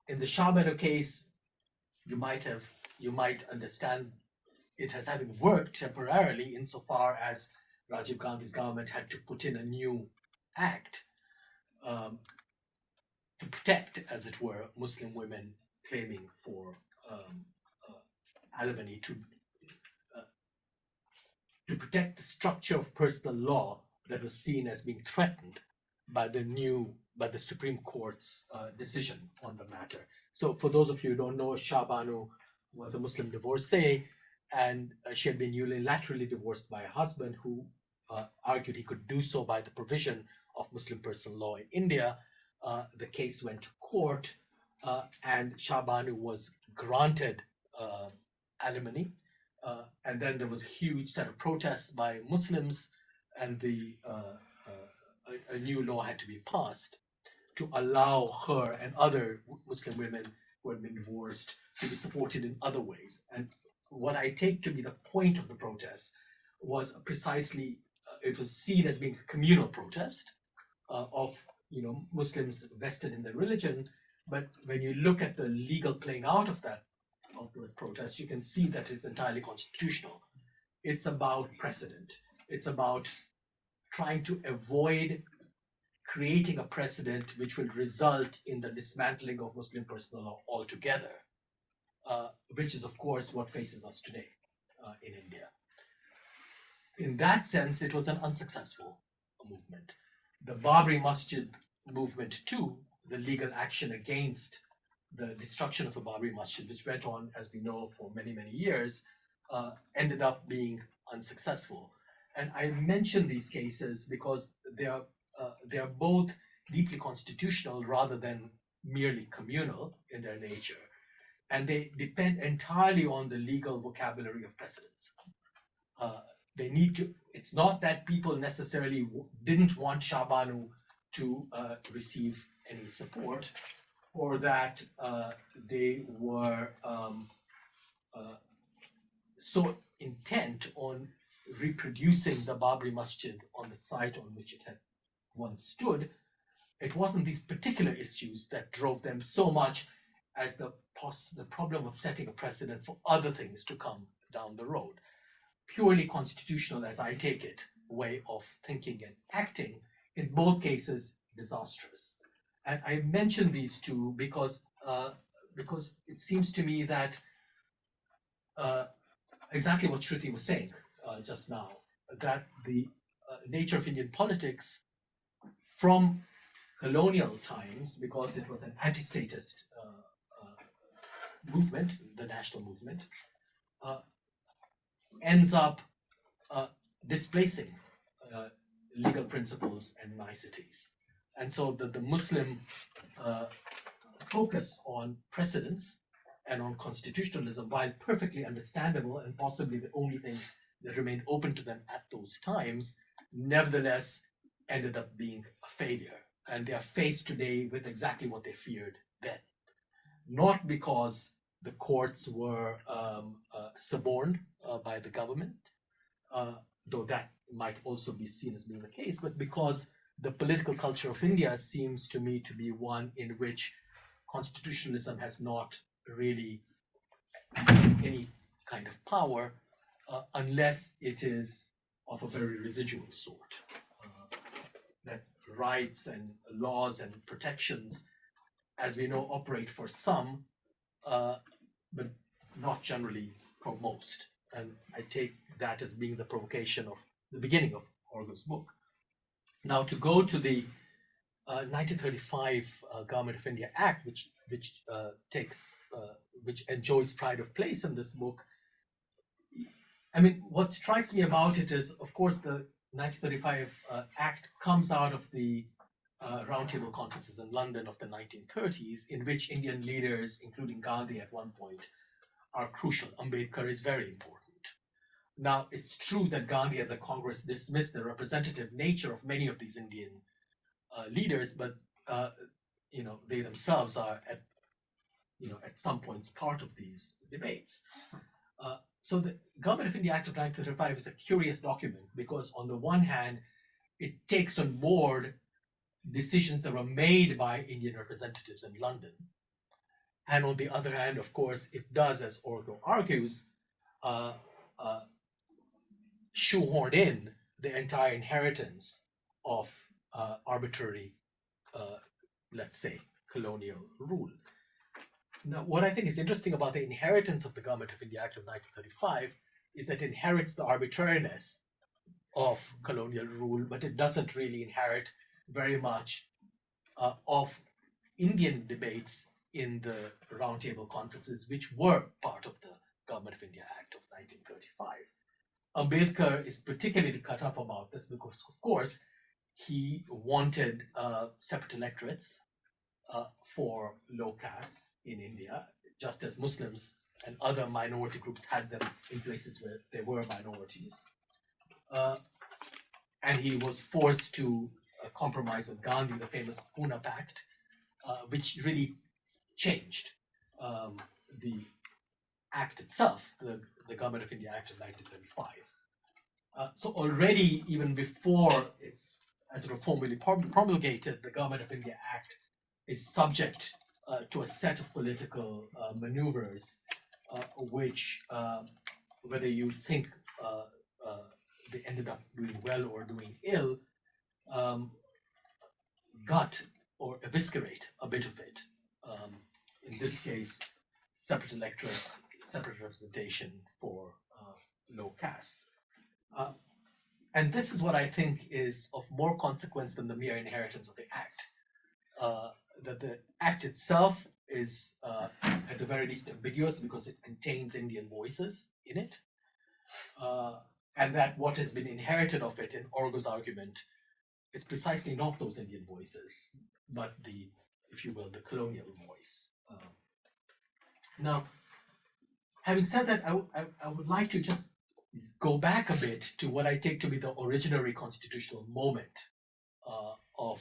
In the Shah Banu case, you might understand it as having worked temporarily insofar as Rajiv Gandhi's government had to put in a new act to protect, as it were, Muslim women claiming for alimony to protect the structure of personal law that was seen as being threatened by the Supreme Court's decision on the matter. So for those of you who don't know, Shah Banu was a Muslim divorcee, and she had been unilaterally divorced by a husband who argued he could do so by the provision of Muslim personal law in India. The case went to court, and Shah Banu was granted alimony. And then there was a huge set of protests by Muslims, and a new law had to be passed to allow her and other Muslim women who had been divorced to be supported in other ways. And what I take to be the point of the protest was precisely it was seen as being a communal protest of Muslims vested in their religion. But when you look at the legal playing out of the protest, you can see that it's entirely constitutional. It's about precedent. It's about trying to avoid creating a precedent which will result in the dismantling of Muslim personal law altogether, which is, of course, what faces us today in India. In that sense, it was an unsuccessful movement. The Babri Masjid movement, too, the legal action against the destruction of the Babri Masjid, which went on, as we know, for many, many years, ended up being unsuccessful. And I mention these cases because they are both deeply constitutional rather than merely communal in their nature, and they depend entirely on the legal vocabulary of precedents. They need to. It's not that people necessarily didn't want Shah Banu to receive any support, or that they were so intent on reproducing the Babri Masjid on the site on which it had once stood. It wasn't these particular issues that drove them so much as the problem of setting a precedent for other things to come down the road. Purely constitutional, as I take it, way of thinking and acting, in both cases, disastrous. And I mention these two because it seems to me that exactly what Shruti was saying just now, that the nature of Indian politics from colonial times, because it was an anti-statist movement, the national movement, ends up displacing legal principles and niceties. And so the Muslim focus on precedents and on constitutionalism, while perfectly understandable and possibly the only thing that remained open to them at those times, nevertheless ended up being a failure. And they are faced today with exactly what they feared then. Not because the courts were suborned by the government, though that might also be seen as being the case, but because the political culture of India seems to me to be one in which constitutionalism has not really any kind of power unless it is of a very residual sort. That rights and laws and protections, as we know, operate for some, but not generally for most. And I take that as being the provocation of the beginning of Arghya's book. Now, to go to the 1935 Government of India Act, which enjoys pride of place in this book. I mean, what strikes me about it is, of course, the 1935 Act comes out of the roundtable conferences in London of the 1930s, in which Indian leaders, including Gandhi at one point, are crucial. Ambedkar is very important. Now, it's true that Gandhi and the Congress dismissed the representative nature of many of these Indian leaders, but they themselves are at some points part of these debates. So the Government of India Act of 1935 is a curious document because on the one hand, it takes on board decisions that were made by Indian representatives in London. And on the other hand, of course, it does, as Arghya argues, shoehorn in the entire inheritance of arbitrary, let's say, colonial rule. Now, what I think is interesting about the inheritance of the Government of India Act of 1935 is that it inherits the arbitrariness of colonial rule, but it doesn't really inherit very much of Indian debates in the roundtable conferences, which were part of the Government of India Act of 1935. Ambedkar is particularly cut up about this because, of course, he wanted separate electorates for low castes in India, just as Muslims and other minority groups had them in places where there were minorities. And he was forced to compromise with Gandhi, the famous Pune Pact, which really changed the act itself, the Government of India Act of 1935. So already, even before it's sort of formally promulgated, the Government of India Act is subject to a set of political maneuvers, which, whether you think they ended up doing well or doing ill, gut or eviscerate a bit of it. In this case, separate electorates, separate representation for low castes. And this is what I think is of more consequence than the mere inheritance of the Act. That the Act itself is, at the very least, ambiguous because it contains Indian voices in it. And that what has been inherited of it, in Arghya's argument, is precisely not those Indian voices, but the, if you will, the colonial voice. Now, having said that, I would like to just go back a bit to what I take to be the originary constitutional moment of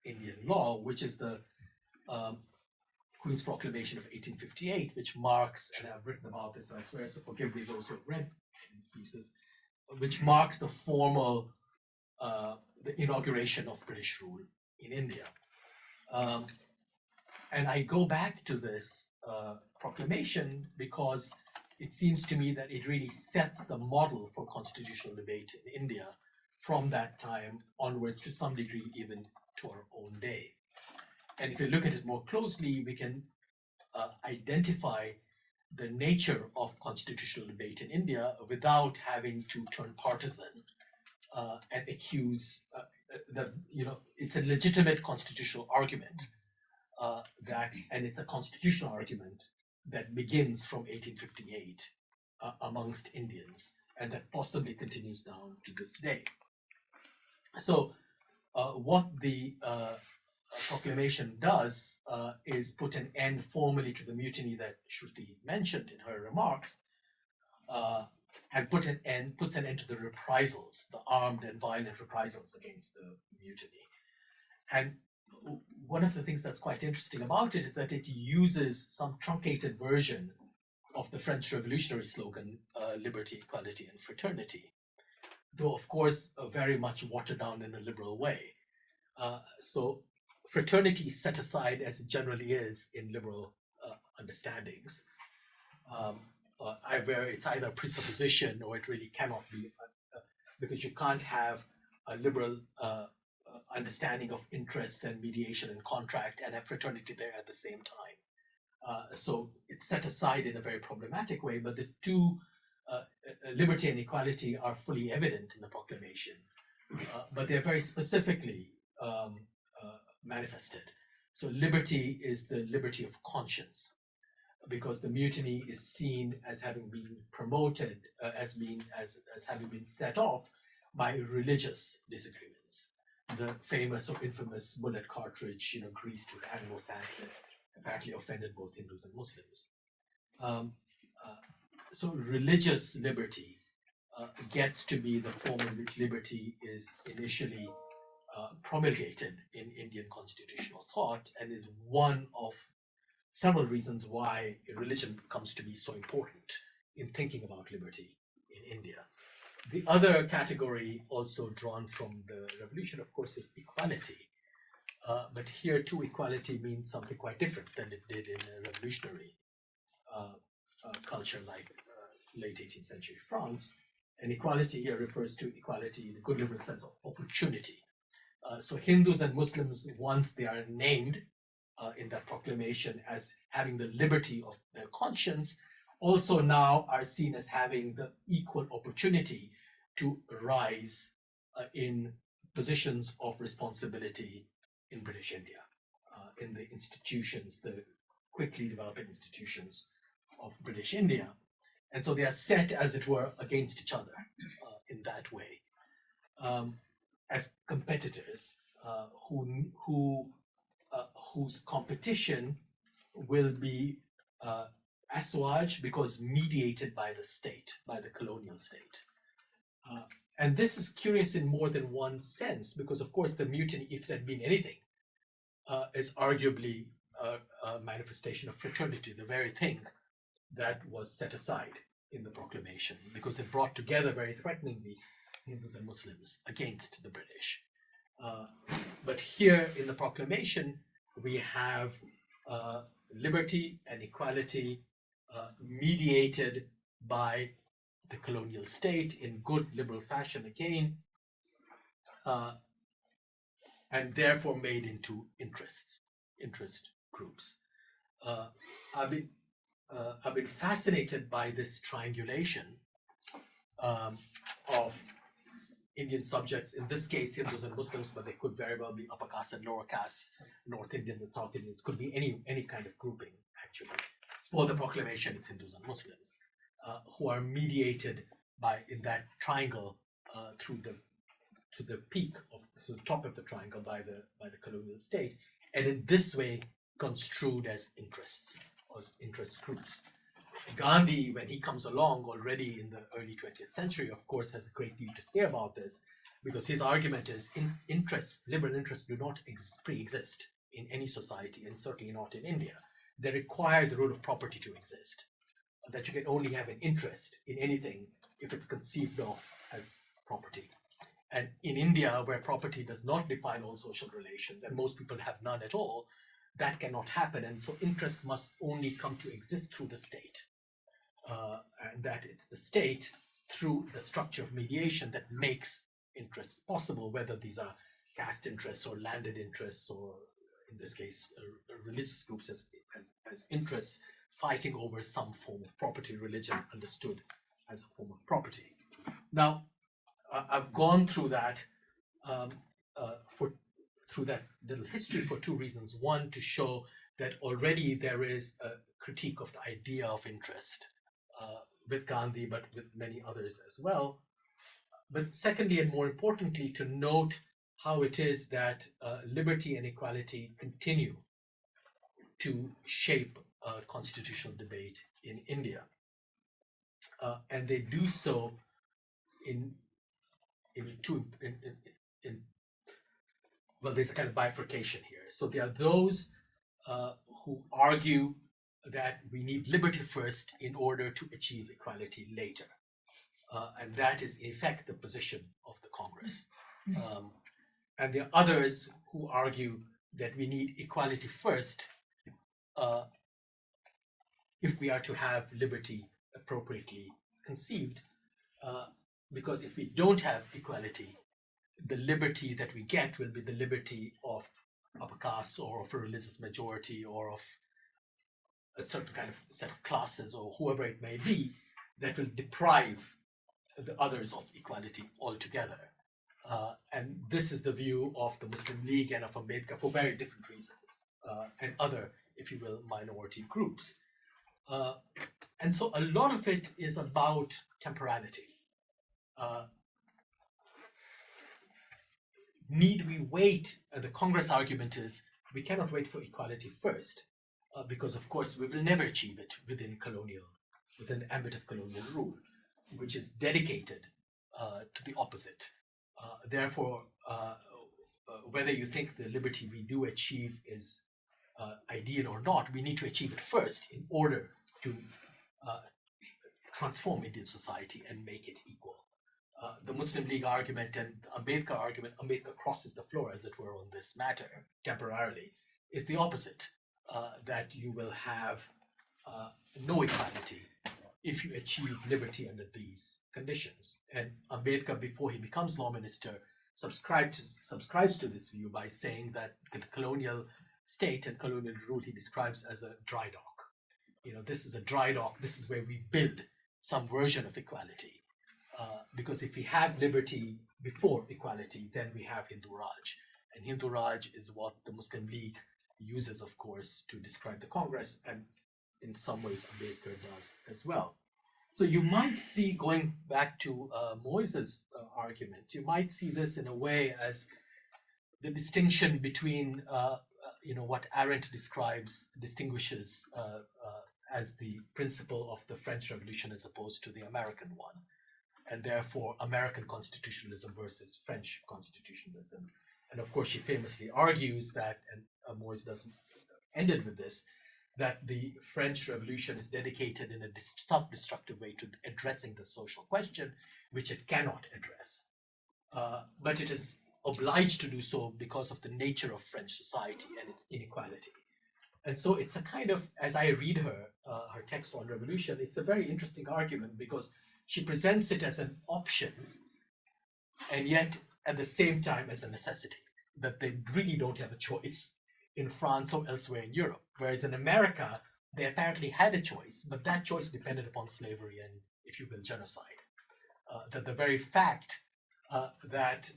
Indian law, which is the Queen's Proclamation of 1858, which marks, and I've written about this, I swear, so forgive me those who have read these pieces, which marks the formal, the inauguration of British rule in India. And I go back to this proclamation because it seems to me that it really sets the model for constitutional debate in India from that time onwards, to some degree even to our own day. And if you look at it more closely, we can identify the nature of constitutional debate in India without having to turn partisan and accuse that, it's a legitimate constitutional argument and it's a constitutional argument that begins from 1858 amongst Indians, and that possibly continues down to this day. So what the proclamation does is put an end formally to the mutiny that Shruti mentioned in her remarks, and puts an end to the reprisals, the armed and violent reprisals against the mutiny. And one of the things that's quite interesting about it is that it uses some truncated version of the French Revolutionary slogan, liberty, equality, and fraternity, though of course very much watered down in a liberal way. So fraternity is set aside, as it generally is in liberal understandings, where it's either a presupposition or it really cannot be, because you can't have a liberal understanding of interests and mediation and contract and have fraternity there at the same time. So it's set aside in a very problematic way, but the two, liberty and equality, are fully evident in the proclamation, but they're very specifically manifested. So liberty is the liberty of conscience, because the mutiny is seen as having been promoted, as having been set off by religious disagreements. The famous or infamous bullet cartridge, greased with animal fat, that apparently offended both Hindus and Muslims. So religious liberty gets to be the form in which liberty is initially promulgated in Indian constitutional thought, and is one of several reasons why religion comes to be so important in thinking about liberty in India. The other category also drawn from the revolution, of course, is equality. But here too, equality means something quite different than it did in a revolutionary culture like late 18th century France. And equality here refers to equality in a good liberal sense of opportunity. So Hindus and Muslims, once they are named in that proclamation as having the liberty of their conscience, also now are seen as having the equal opportunity to rise in positions of responsibility in British India, in the institutions, the quickly developing institutions of British India. And so they are set, as it were, against each other in that way, as competitors whose competition will be assuaged because mediated by the state, by the colonial state. And this is curious in more than one sense, because of course the mutiny, if it had been anything, is arguably a manifestation of fraternity, the very thing that was set aside in the proclamation, because it brought together very threateningly Hindus and Muslims against the British. But here in the proclamation, we have liberty and equality mediated by the colonial state in good liberal fashion again, and therefore made into interest groups. I've been fascinated by this triangulation of Indian subjects, in this case Hindus and Muslims, but they could very well be upper caste and lower caste, North Indians and South Indians, could be any kind of grouping actually. For the proclamation, it's Hindus and Muslims who are mediated by, in that triangle, through the peak of the top of the triangle by the colonial state, and in this way construed as interests or interest groups. Gandhi, when he comes along already in the early 20th century, of course, has a great deal to say about this, because his argument is liberal interests do not pre-exist in any society, and certainly not in India. They require the rule of property to exist, that you can only have an interest in anything if it's conceived of as property. And in India, where property does not define all social relations, and most people have none at all, that cannot happen. And so interests must only come to exist through the state. And that it's the state, through the structure of mediation, that makes interests possible, whether these are caste interests or landed interests, or in this case, religious groups as interests fighting over some form of property, religion understood as a form of property. Now, I've gone through that through that little history for two reasons. One, to show that already there is a critique of the idea of interest with Gandhi, but with many others as well. But secondly, and more importantly, to note how it is that liberty and equality continue to shape constitutional debate in India. And they do so well, there's a kind of bifurcation here. So there are those who argue that we need liberty first in order to achieve equality later. And that is, in effect, the position of the Congress. And there are others who argue that we need equality first if we are to have liberty appropriately conceived. Because if we don't have equality, the liberty that we get will be the liberty of upper caste, or of a religious majority, or of a certain kind of set of classes, or whoever it may be, that will deprive the others of equality altogether. And this is the view of the Muslim League and of Ambedkar for very different reasons, and other, if you will, minority groups. And so a lot of it is about temporality. Need we wait? The Congress argument is we cannot wait for equality first, because of course we will never achieve it within the ambit of colonial rule, which is dedicated to the opposite. Therefore, whether you think the liberty we do achieve is ideal or not, we need to achieve it first in order to transform Indian society and make it equal. The Muslim League argument and the Ambedkar argument, Ambedkar crosses the floor, as it were, on this matter temporarily, is the opposite, that you will have no equality if you achieve liberty under these conditions. And Ambedkar, before he becomes law minister, subscribes to this view by saying that the colonial state and colonial rule he describes as a dry dock. This is a dry dock. This is where we build some version of equality. Because if we have liberty before equality, then we have Hindu Raj. And Hindu Raj is what the Muslim League uses, of course, to describe the Congress, and in some ways Ambedkar does as well. So you might see, going back to Moise's argument, you might see this in a way as the distinction between what Arendt distinguishes as the principle of the French Revolution as opposed to the American one, and therefore American constitutionalism versus French constitutionalism. And of course, she famously argues that, and Moise doesn't ended with this, that the French Revolution is dedicated in a self-destructive way to addressing the social question, which it cannot address. But it is obliged to do so because of the nature of French society and its inequality. And so it's a kind of, as I read her text on revolution, it's a very interesting argument because she presents it as an option and yet at the same time as a necessity, that they really don't have a choice in France or elsewhere in Europe. Whereas in America, they apparently had a choice, but that choice depended upon slavery and, if you will, genocide. That the very fact that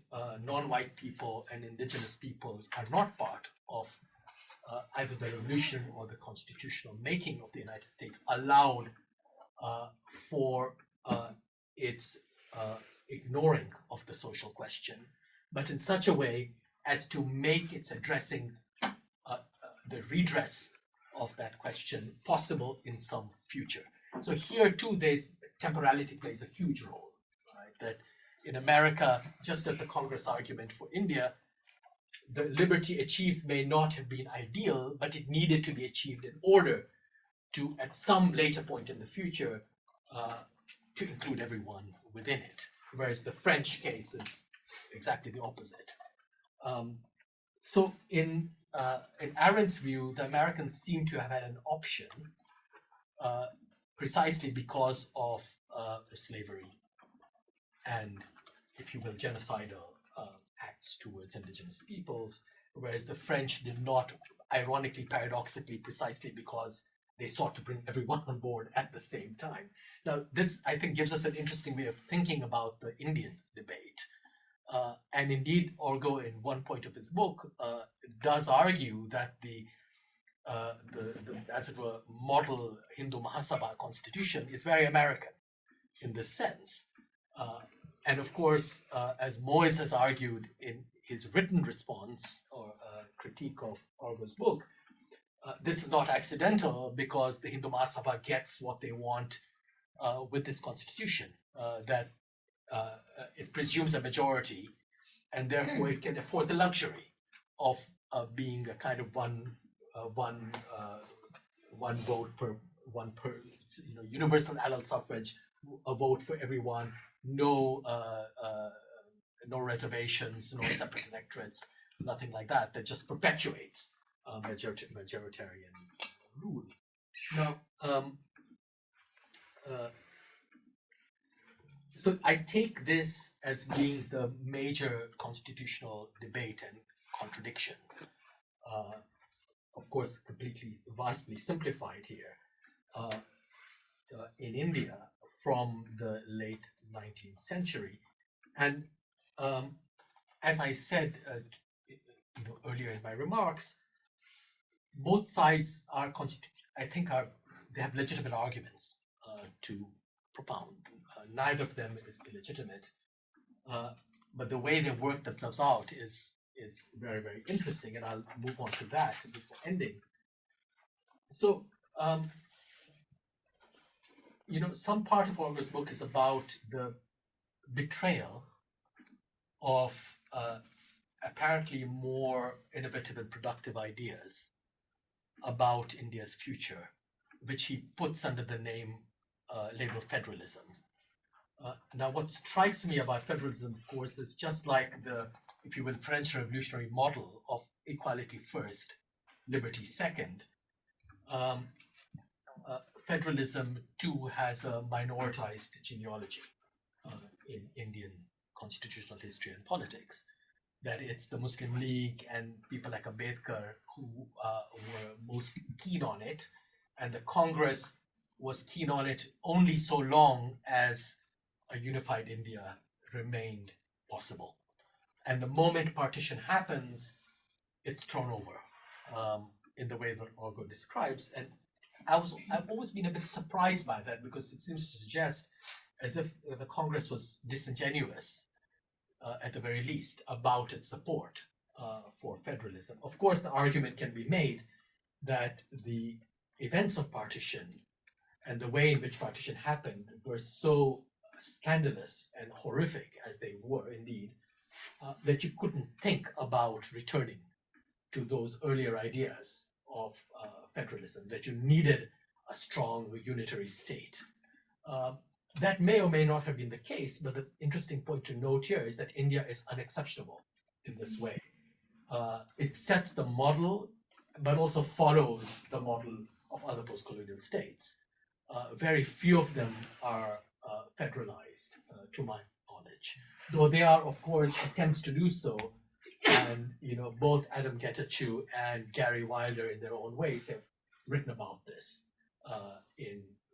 non-white people and indigenous peoples are not part of either the revolution or the constitutional making of the United States allowed for its ignoring of the social question, but in such a way as to make its addressing the redress of that question possible in some future. So here too, temporality plays a huge role, right? That in America, just as the Congress argument for India, the liberty achieved may not have been ideal, but it needed to be achieved in order to, at some later point in the future, to include everyone within it. Whereas the French case is exactly the opposite. So in Arendt's view, the Americans seem to have had an option precisely because of slavery and, if you will, genocidal acts towards indigenous peoples, whereas the French did not, ironically, paradoxically, precisely because they sought to bring everyone on board at the same time. Now, this, I think, gives us an interesting way of thinking about the Indian debate. And indeed, Arghya, in one point of his book, does argue that the as it were, model Hindu Mahasabha constitution is very American in this sense. And of course, as Moise has argued in his written response or critique of Arghya's book, this is not accidental because the Hindu Mahasabha gets what they want with this constitution, that it presumes a majority, and therefore it can afford the luxury of being a kind of one vote per universal adult suffrage, a vote for everyone, no reservations, no separate electorates, nothing like that. That just perpetuates majoritarian rule. Now, so I take this as being the major constitutional debate and contradiction. Of course, completely, vastly simplified here in India from the late 19th century. And as I said earlier in my remarks, both sides are, they have legitimate arguments to propound. Neither of them is illegitimate, but the way they work themselves out is very, very interesting, and I'll move on to that before ending. So, some part of Arghya's book is about the betrayal of apparently more innovative and productive ideas about India's future, which he puts under the name label federalism. Now, what strikes me about federalism, of course, is just like the, if you will, French revolutionary model of equality first, liberty second. Federalism too has a minoritized genealogy in Indian constitutional history and politics. That it's the Muslim League and people like Ambedkar who were most keen on it, and the Congress was keen on it only so long as a unified India remained possible. And the moment partition happens, it's thrown over in the way that Arghya describes. And I've always been a bit surprised by that, because it seems to suggest as if the Congress was disingenuous, at the very least, about its support for federalism. Of course, the argument can be made that the events of partition and the way in which partition happened were so scandalous and horrific, as they were indeed, that you couldn't think about returning to those earlier ideas of federalism, that you needed a strong unitary state. That may or may not have been the case, but the interesting point to note here is that India is unexceptionable in this way. It sets the model, but also follows the model of other post-colonial states. Very few of them are federalized, to my knowledge, though there are, of course, attempts to do so. And both Adam Getachew and Gary Wilder, in their own ways, have written about this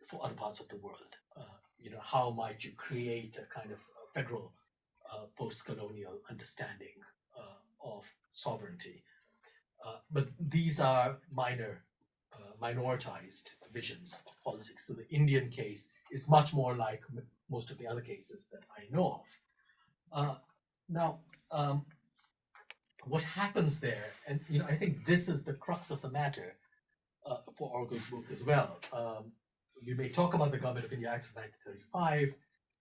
for other parts of the world. How might you create a kind of federal post-colonial understanding of sovereignty? But these are minoritized visions of politics. So the Indian case is much more like most of the other cases that I know of. Now, what happens there, and I think this is the crux of the matter for Arghya's book as well. We may talk about the Government of India Act of 1935,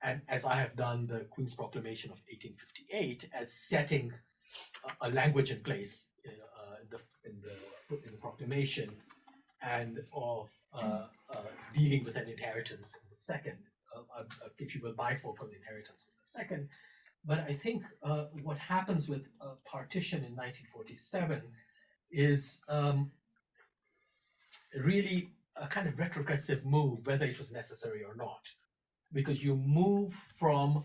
and as I have done, the Queen's Proclamation of 1858 as setting a language in place in the proclamation, and of dealing with an inheritance in the second, if you will, bifocal inheritance in the second. But I think what happens with partition in 1947 is really a kind of retrogressive move, whether it was necessary or not, because you move from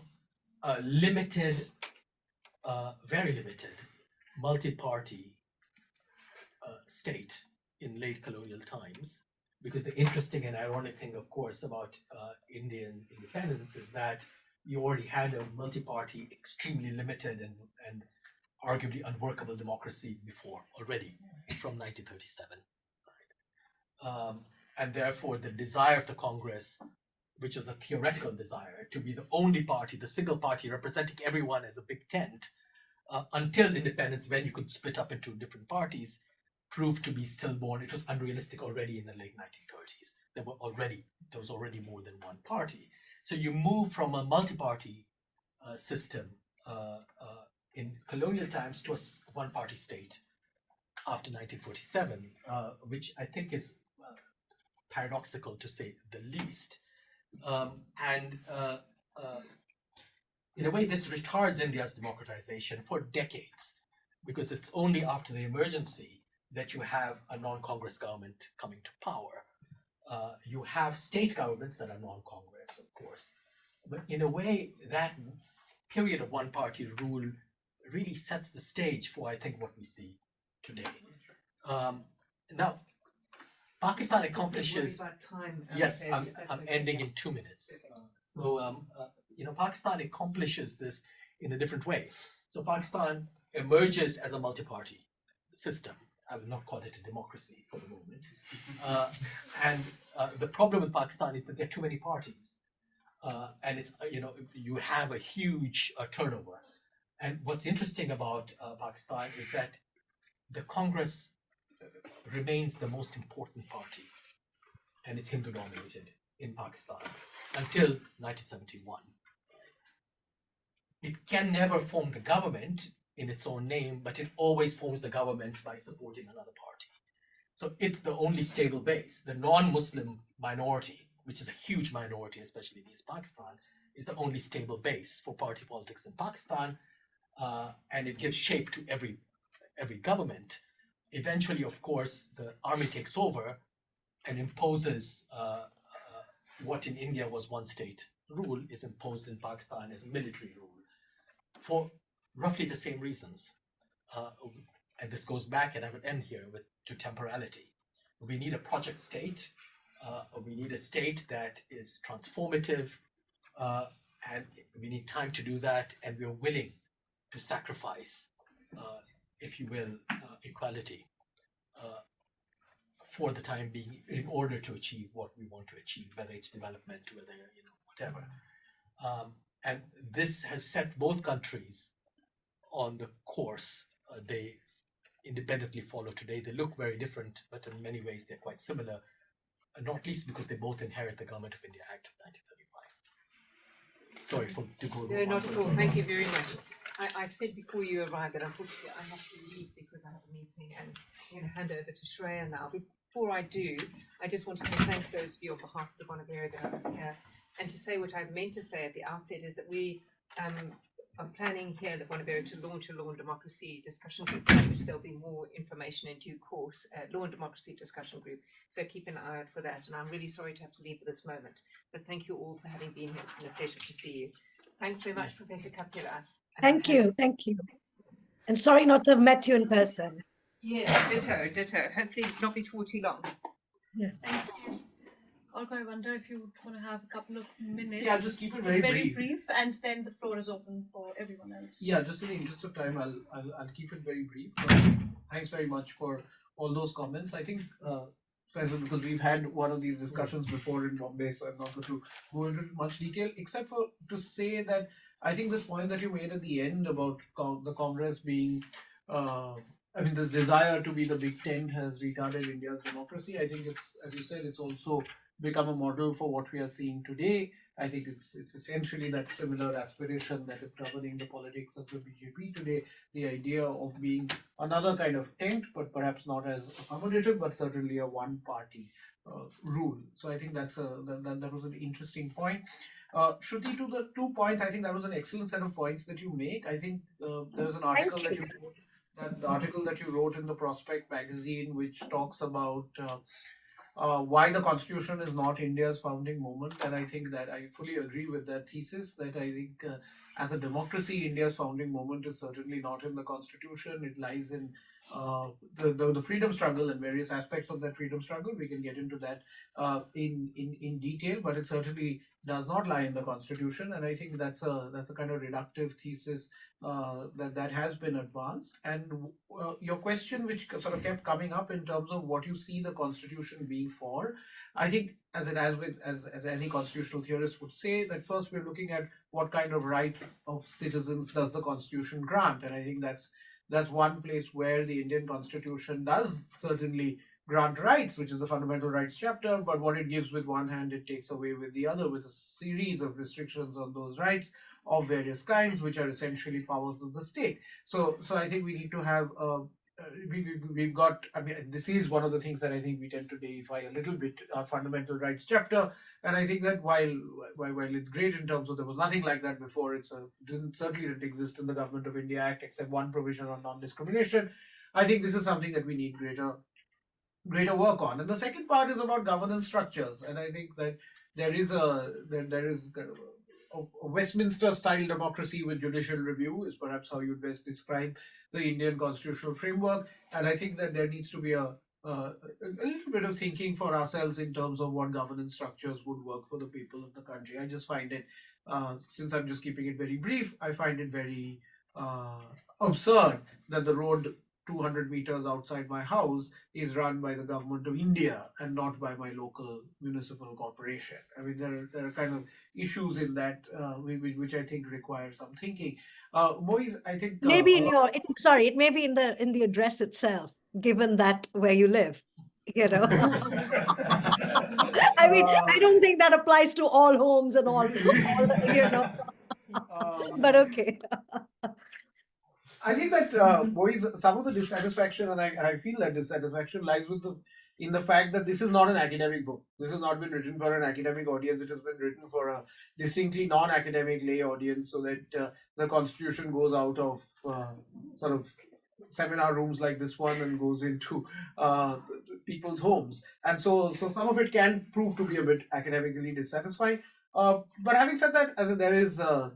a limited, very limited, multi-party state in late colonial times. Because the interesting and ironic thing, of course, about Indian independence is that you already had a multi-party, extremely limited and arguably unworkable democracy before already, from 1937. And therefore, the desire of the Congress, which is a theoretical desire to be the only party, the single party representing everyone as a big tent, until independence, when you could split up into different parties, proved to be stillborn. It was unrealistic already in the late 1930s. There was already more than one party. So you move from a multi-party system in colonial times to a one-party state after 1947, which I think is paradoxical to say the least. In a way, this retards India's democratization for decades, because it's only after the emergency that you have a non-Congress government coming to power. You have state governments that are non-Congress, of course, but in a way, that period of one-party rule really sets the stage for, I think, what we see today. Now, Pakistan accomplishes. Yes, I'm ending in 2 minutes. Pakistan accomplishes this in a different way. So Pakistan emerges as a multi-party system. I will not call it a democracy for the moment. The problem with Pakistan is that there are too many parties, and it's you have a huge turnover. And what's interesting about Pakistan is that the Congress remains the most important party, and it's Hindu dominated in Pakistan until 1971. It can never form the government in its own name, but it always forms the government by supporting another party. So it's the only stable base. The non-Muslim minority, which is a huge minority, especially in East Pakistan, is the only stable base for party politics in Pakistan, and it gives shape to every government. Eventually, of course, the army takes over and imposes what in India was one state rule is imposed in Pakistan as a military rule for roughly the same reasons. And this goes back, and I would end here to temporality. We need a project state. We need a state that is transformative, and we need time to do that, and we're willing to sacrifice, if you will, equality for the time being in order to achieve what we want to achieve, whether it's development, whether, whatever. And this has set both countries on the course they independently follow today. They look very different, but in many ways they're quite similar, not least because they both inherit the Government of India Act of 1935. Sorry to go. No, not at all. Thank you very much. I said before you arrived that unfortunately I have to leave because I have a meeting, and I'm going to hand over to Shreya now. Before I do, I just wanted to thank those of you on behalf of the Bonavero that are here, and to say what I meant to say at the outset is that we are planning here at Bonavero to launch a Law and Democracy Discussion Group, which there'll be more information in due course, Law and Democracy Discussion Group. So keep an eye out for that. And I'm really sorry to have to leave at this moment, but thank you all for having been here. It's been a pleasure to see you. Thanks very much, Professor Kapila. Thank you. And sorry not to have met you in person. Yes, ditto. Hopefully not before too long. Yes. Thank you. Olga, I wonder if you want to have a couple of minutes. Yeah, just keep it very brief. And then the floor is open for everyone else. Yeah, just in the interest of time, I'll keep it very brief. Thanks very much for all those comments. I think, because we've had one of these discussions before in Bombay, so I'm not going to go into much detail, except for to say that I think this point that you made at the end about the Congress being, this desire to be the Big Ten has retarded India's democracy. I think it's, as you said, it's also become a model for what we are seeing today. I think it's essentially that similar aspiration that is governing the politics of the BJP today, the idea of being another kind of tent, but perhaps not as accommodative, but certainly a one-party rule. So I think that was an interesting point. Shruti, to the 2 points, I think that was an excellent set of points that you make. I think there was an article that you wrote, the article that you wrote in the Prospect magazine, which talks about why the Constitution is not India's founding moment, and I think that I fully agree with that thesis. That I think as a democracy, India's founding moment is certainly not in the Constitution. It lies in the freedom struggle and various aspects of that freedom struggle. We can get into that in detail, but it certainly does not lie in the Constitution, and I think that's a kind of reductive thesis that has been advanced. And your question, which sort of kept coming up in terms of what you see the Constitution being for, I think as any constitutional theorist would say, that first we're looking at what kind of rights of citizens does the Constitution grant, and I think that's one place where the Indian Constitution does certainly grant rights, which is the fundamental rights chapter, but what it gives with one hand, it takes away with the other, with a series of restrictions on those rights of various kinds, which are essentially powers of the state. So I think we need to have we've got, this is one of the things that I think we tend to deify a little bit, our fundamental rights chapter, and I think that while it's great in terms of there was nothing like that before, certainly didn't exist in the Government of India Act except one provision on non-discrimination. I think this is something that we need greater work on. And the second part is about governance structures, and I think that there is kind of a Westminster style democracy with judicial review is perhaps how you'd best describe the Indian constitutional framework, and I think that there needs to be a little bit of thinking for ourselves in terms of what governance structures would work for the people of the country. I just find it, since I'm just keeping it very brief, I find it very absurd that the road 200 meters outside my house is run by the Government of India and not by my local municipal corporation. I mean, there are kind of issues in that which I think require some thinking. Moise, I think maybe it may be in the address itself, given that where you live. I mean, I don't think that applies to all homes and all but okay. I think that boys, some of the dissatisfaction, and I feel that dissatisfaction lies with in the fact that this is not an academic book. This has not been written for an academic audience. It has been written for a distinctly non-academic lay audience, so that the Constitution goes out of sort of seminar rooms like this one and goes into people's homes, and so some of it can prove to be a bit academically dissatisfying. But having said that, as there is a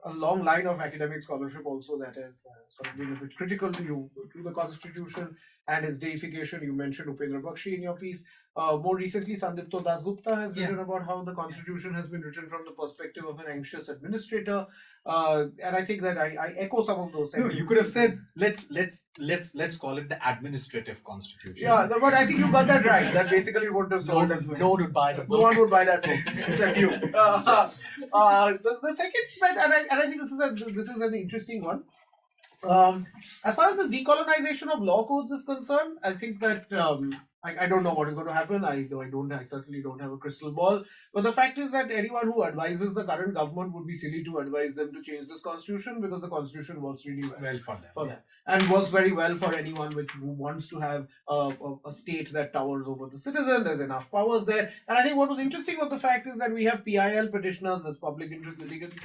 long line of academic scholarship also that has sort of been a bit critical to the Constitution and its deification. You mentioned Upendra Bakshi in your piece. More recently, Sandipto Dasgupta has written about how the Constitution has been written from the perspective of an anxious administrator, and I think that I echo some of those. No, you could have said let's call it the administrative constitution. Yeah, but I think you got that right. That basically wouldn't have sold as well. No one would buy the No book. one would buy that book except you. The second bet, and I think this is an interesting one. As far as this decolonization of law codes is concerned, I think that I don't know what is going to happen. I certainly don't have a crystal ball. But the fact is that anyone who advises the current government would be silly to advise them to change this constitution, because the constitution works really well for them. and works very well for anyone who wants to have a state that towers over the citizen. There's enough powers there. And I think what was interesting about the fact is that we have PIL petitioners, that's public interest litigation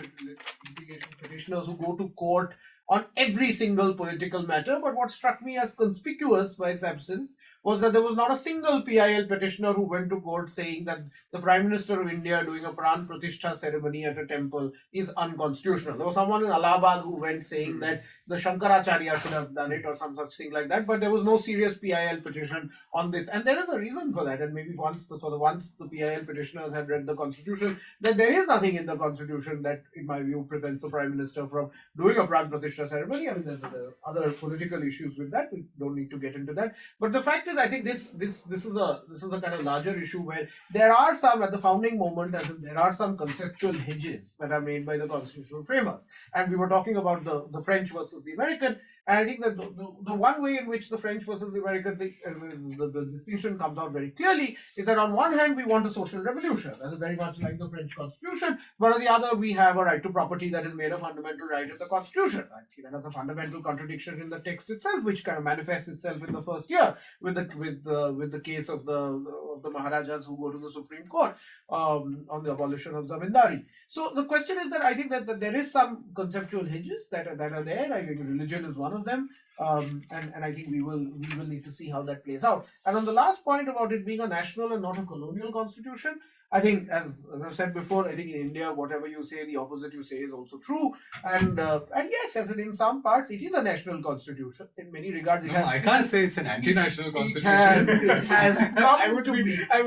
petitioners, who go to court on every single political matter. But what struck me as conspicuous by its absence was that there was not a single PIL petitioner who went to court saying that the Prime Minister of India doing a Pran Pratishtha ceremony at a temple is unconstitutional. There was someone in Allahabad who went saying that the Shankaracharya should have done it or some such thing like that, but there was no serious PIL petition on this. And there is a reason for that. And maybe once the PIL petitioners had read the Constitution, that there is nothing in the Constitution that, in my view, prevents the Prime Minister from doing a Pran Pratishtha ceremony. I mean, there's other political issues with that. We don't need to get into that. But the fact is, I think this is a kind of larger issue where there are some, at the founding moment, as in there are some conceptual hedges that are made by the constitutional framers. And we were talking about the French versus the American. And I think that the one way in which the French versus the American, the distinction comes out very clearly is that on one hand, we want a social revolution. That is very much like the French Constitution. But on the other, we have a right to property that is made a fundamental right in the Constitution. I see that as a fundamental contradiction in the text itself, which kind of manifests itself in the first year with the case of the Maharajas who go to the Supreme Court on the abolition of zamindari. So the question is that I think that there is some conceptual hedges that are there. I think religion is one of them, and I think we will need to see how that plays out. And on the last point about it being a national and not a colonial constitution, I think, as I've said before, I think in India, whatever you say, the opposite you say is also true. And yes, as in some parts, it is a national constitution. In many regards, it has. I can't say it's an anti-national constitution. It has come I would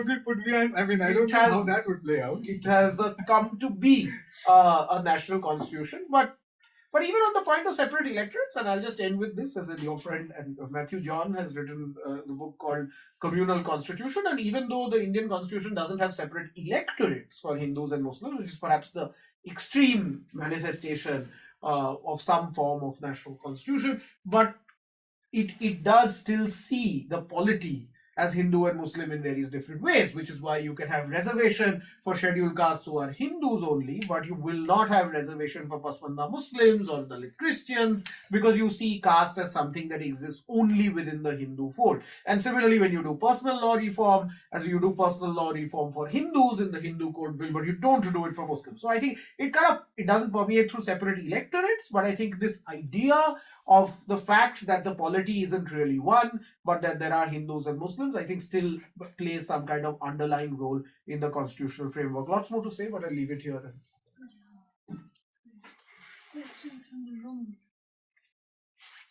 be put behind. I mean, I don't know how that would play out. It has come to be a national constitution, but even on the point of separate electorates, and I'll just end with this, as in your friend and Matthew John has written the book called Communal Constitution, and even though the Indian Constitution doesn't have separate electorates for Hindus and Muslims, which is perhaps the extreme manifestation of some form of national constitution, but it does still see the polity as Hindu and Muslim in various different ways, which is why you can have reservation for scheduled castes who are Hindus only, but you will not have reservation for Pasmanda Muslims or Dalit Christians, because you see caste as something that exists only within the Hindu fold. And similarly, when you do personal law reform, as you do personal law reform for Hindus in the Hindu code bill, but you don't do it for Muslims. So I think it doesn't permeate through separate electorates, but I think this idea of the fact that the polity isn't really one, but that there are Hindus and Muslims, I think still plays some kind of underlying role in the constitutional framework. Lots more to say, but I'll leave it here. Questions from the room.